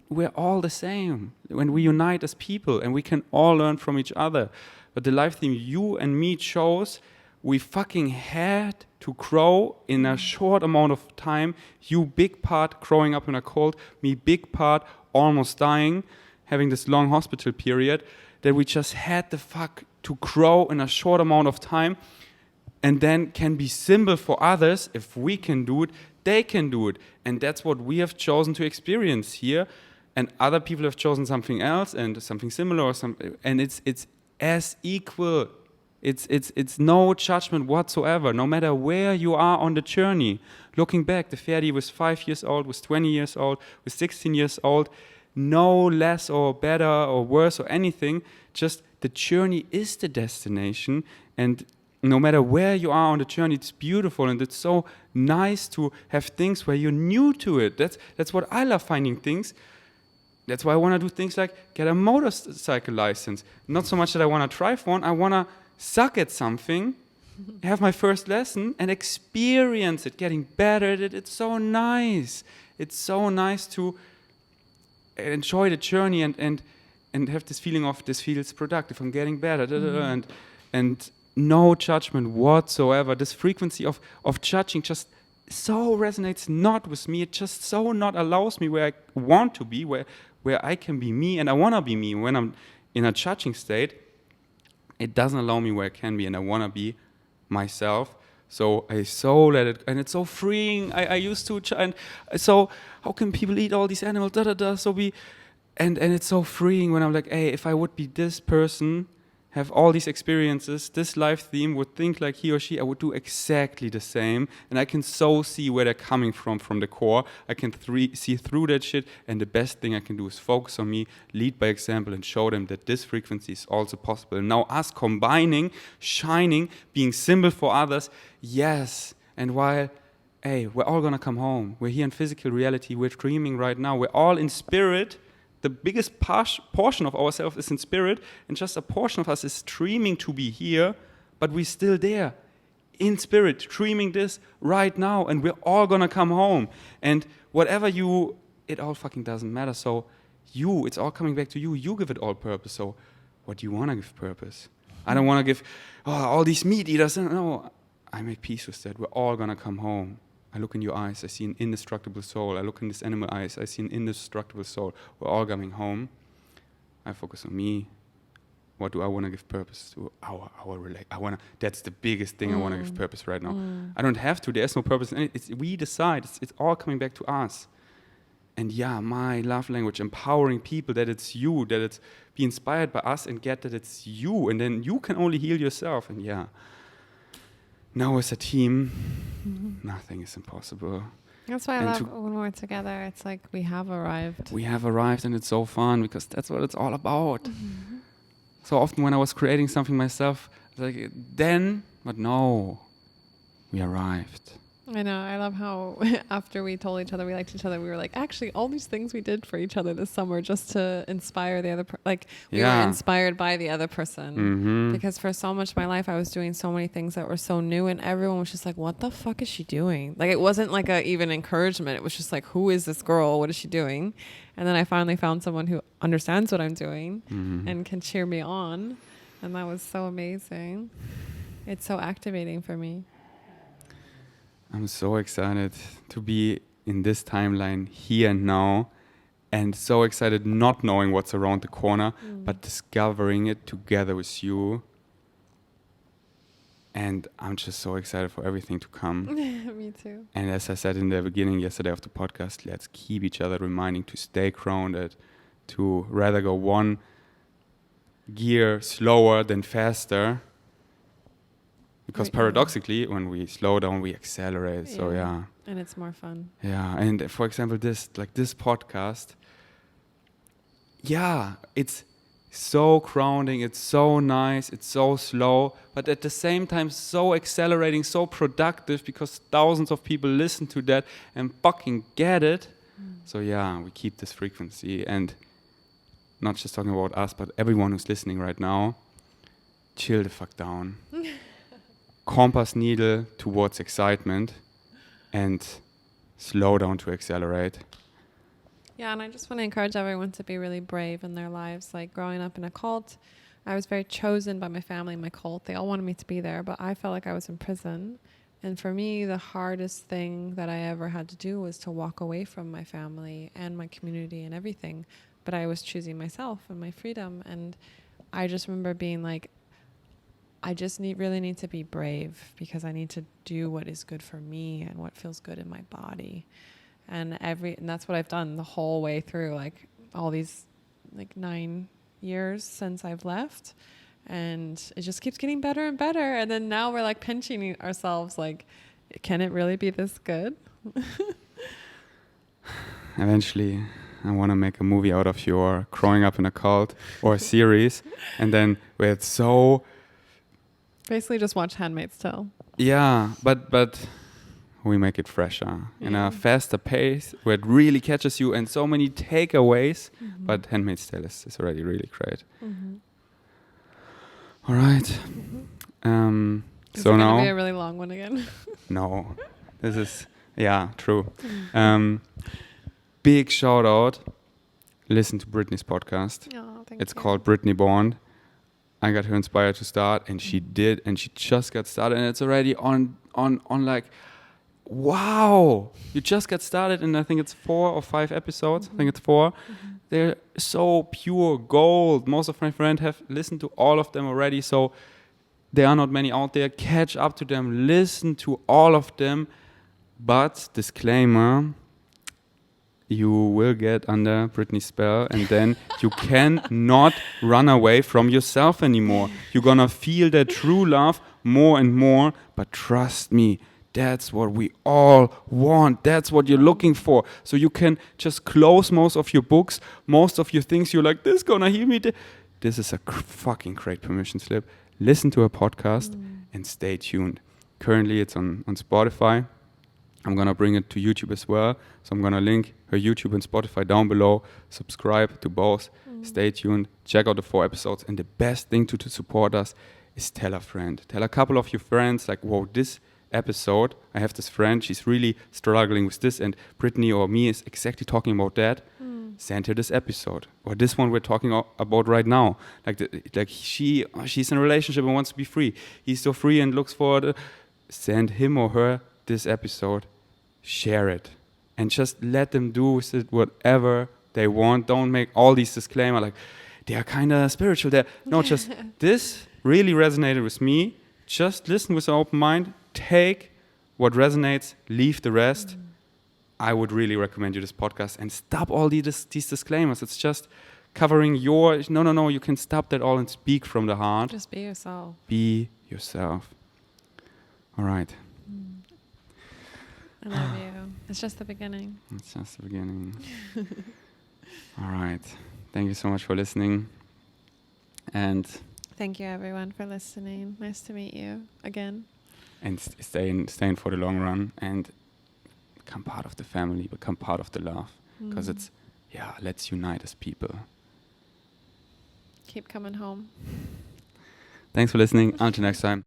We're all the same when we unite as people, and we can all learn from each other. But the life theme you and me chose, we fucking had to grow in a short amount of time. You big part growing up in a cult, me big part almost dying, having this long hospital period, that we just had the fuck to grow in a short amount of time, and then can be symbol for others. If we can do it, they can do it. And that's what we have chosen to experience here. And other people have chosen something else and something similar, or and it's as equal. It's no judgment whatsoever, no matter where you are on the journey. Looking back, the Ferdi was 5 years old, was 20 years old, was 16 years old. No less or better or worse or anything. Just the journey is the destination. And no matter where you are on the journey, it's beautiful, and it's so nice to have things where you're new to it. That's what I love, finding things. That's why I want to do things like get a motorcycle license. Not so much that I want to drive one. I want to suck at something, have my first lesson, and experience it, getting better at it. It's so nice. It's so nice to enjoy the journey and have this feeling of this feels productive. I'm getting better, and no judgment whatsoever. This frequency of judging just so resonates not with me. It just so not allows me where I want to be, where I can be me, and I want to be me. When I'm in a judging state, it doesn't allow me where I can be, and I want to be myself. So I so let it, and it's so freeing. I used to, and so how can people eat all these animals? So and it's so freeing when I'm like, hey, if I would be this person, have all these experiences, this life theme, would think like he or she, I would do exactly the same. And I can so see where they're coming from the core. I can see through that shit, and the best thing I can do is focus on me, lead by example, and show them that this frequency is also possible. And now us combining, shining, being symbol for others, yes. And while, hey, we're all gonna come home. We're here in physical reality, we're dreaming right now, we're all in spirit. The biggest portion of ourselves is in spirit, and just a portion of us is dreaming to be here, but we're still there, in spirit, dreaming this right now, and we're all gonna come home. And whatever it all fucking doesn't matter. So it's all coming back to you. You give it all purpose. So what do you wanna give purpose? I don't wanna give all these meat eaters. No, I make peace with that. We're all gonna come home. I look in your eyes, I see an indestructible soul. I look in this animal eyes, I see an indestructible soul. We're all coming home. I focus on me. What do I want to give purpose to? Our that's the biggest thing I want to give purpose right now. I don't have to, there's no purpose in it. We decide, it's all coming back to us. And yeah, my love language, empowering people, that it's you, that it's be inspired by us and get that it's you. And then you can only heal yourself. And yeah, now as a team, nothing is impossible. That's why I love when we're together. It's like we have arrived. We have arrived, and it's so fun because that's what it's all about. So often when I was creating something myself, I was like, but no, we arrived. I know. I love how after we told each other we liked each other, we were like, actually, all these things we did for each other this summer just to inspire the other we were inspired by the other person. Because for so much of my life, I was doing so many things that were so new, and everyone was just like, what the fuck is she doing? Like, it wasn't like even encouragement. It was just like, who is this girl? What is she doing? And then I finally found someone who understands what I'm doing and can cheer me on. And that was so amazing. It's so activating for me. I'm so excited to be in this timeline here and now, and so excited not knowing what's around the corner, but discovering it together with you. And I'm just so excited for everything to come. Me too. And as I said in the beginning yesterday of the podcast, let's keep each other reminding to stay grounded, to rather go one gear slower than faster. Because paradoxically, when we slow down, we accelerate. So yeah. And it's more fun. Yeah. And for example, this podcast, it's so grounding, it's so nice, it's so slow, but at the same time so accelerating, so productive, because thousands of people listen to that and fucking get it. So yeah, we keep this frequency, and not just talking about us, but everyone who's listening right now, chill the fuck down. Compass needle towards excitement and slow down to accelerate. Yeah, and I just want to encourage everyone to be really brave in their lives. Like growing up in a cult, I was very chosen by my family, my cult. They all wanted me to be there, but I felt like I was in prison. And for me, the hardest thing that I ever had to do was to walk away from my family and my community and everything. But I was choosing myself and my freedom. And I just remember being like, I just really need to be brave, because I need to do what is good for me and what feels good in my body. And that's what I've done the whole way through, like all these 9 years since I've left. And it just keeps getting better and better. And then now we're like pinching ourselves, like, can it really be this good? Eventually, I want to make a movie out of your growing up in a cult, or a series. And then where it's so... Basically just watch Handmaid's Tale. Yeah, but we make it fresher, in a faster pace, where it really catches you, and so many takeaways. Mm-hmm. But Handmaid's Tale is already really great. Mm-hmm. All right. Mm-hmm. So is it now... gonna be a really long one again? No. This is... Yeah, true. Big shout out. Listen to Brittnee's podcast. Oh, thank It's you. called Brittnee Bond. I got her inspired to start, and she did, and she just got started, and it's already on like, wow, you just got started, and I think it's 4 or 5 episodes. I think it's 4. They're so pure gold. Most of my friends have listened to all of them already, so there are not many out there. Catch up to them, listen to all of them. But disclaimer, you will get under Brittnee's spell, and then you cannot run away from yourself anymore. You're gonna feel that true love more and more, but trust me, that's what we all want. That's what you're looking for. So you can just close most of your books, most of your things. You're like, this is gonna heal me. This is a fucking great permission slip. Listen to her podcast and stay tuned. Currently it's on Spotify. I'm going to bring it to YouTube as well. So I'm going to link her YouTube and Spotify down below. Subscribe to both. Stay tuned. Check out the 4 episodes. And the best thing to support us is tell a friend. Tell a couple of your friends, like, whoa, this episode, I have this friend, she's really struggling with this, and Brittnee or me is exactly talking about that. Send her this episode. Or this one we're talking about right now. Like she's in a relationship and wants to be free. He's so free and looks for send him or her this episode. Share it, and just let them do with it whatever they want. Don't make all these disclaimers like they are kind of spiritual. No, just this really resonated with me. Just listen with an open mind. Take what resonates, leave the rest. I would really recommend you this podcast, and stop all these disclaimers. It's just covering your... No, you can stop that all and speak from the heart. Just be yourself. Be yourself. All right. I love you. It's just the beginning. It's just the beginning. All right. Thank you so much for listening. And thank you, everyone, for listening. Nice to meet you again. And staying for the long run, and become part of the family, become part of the love. Because it's, let's unite as people. Keep coming home. Thanks for listening. Until next time.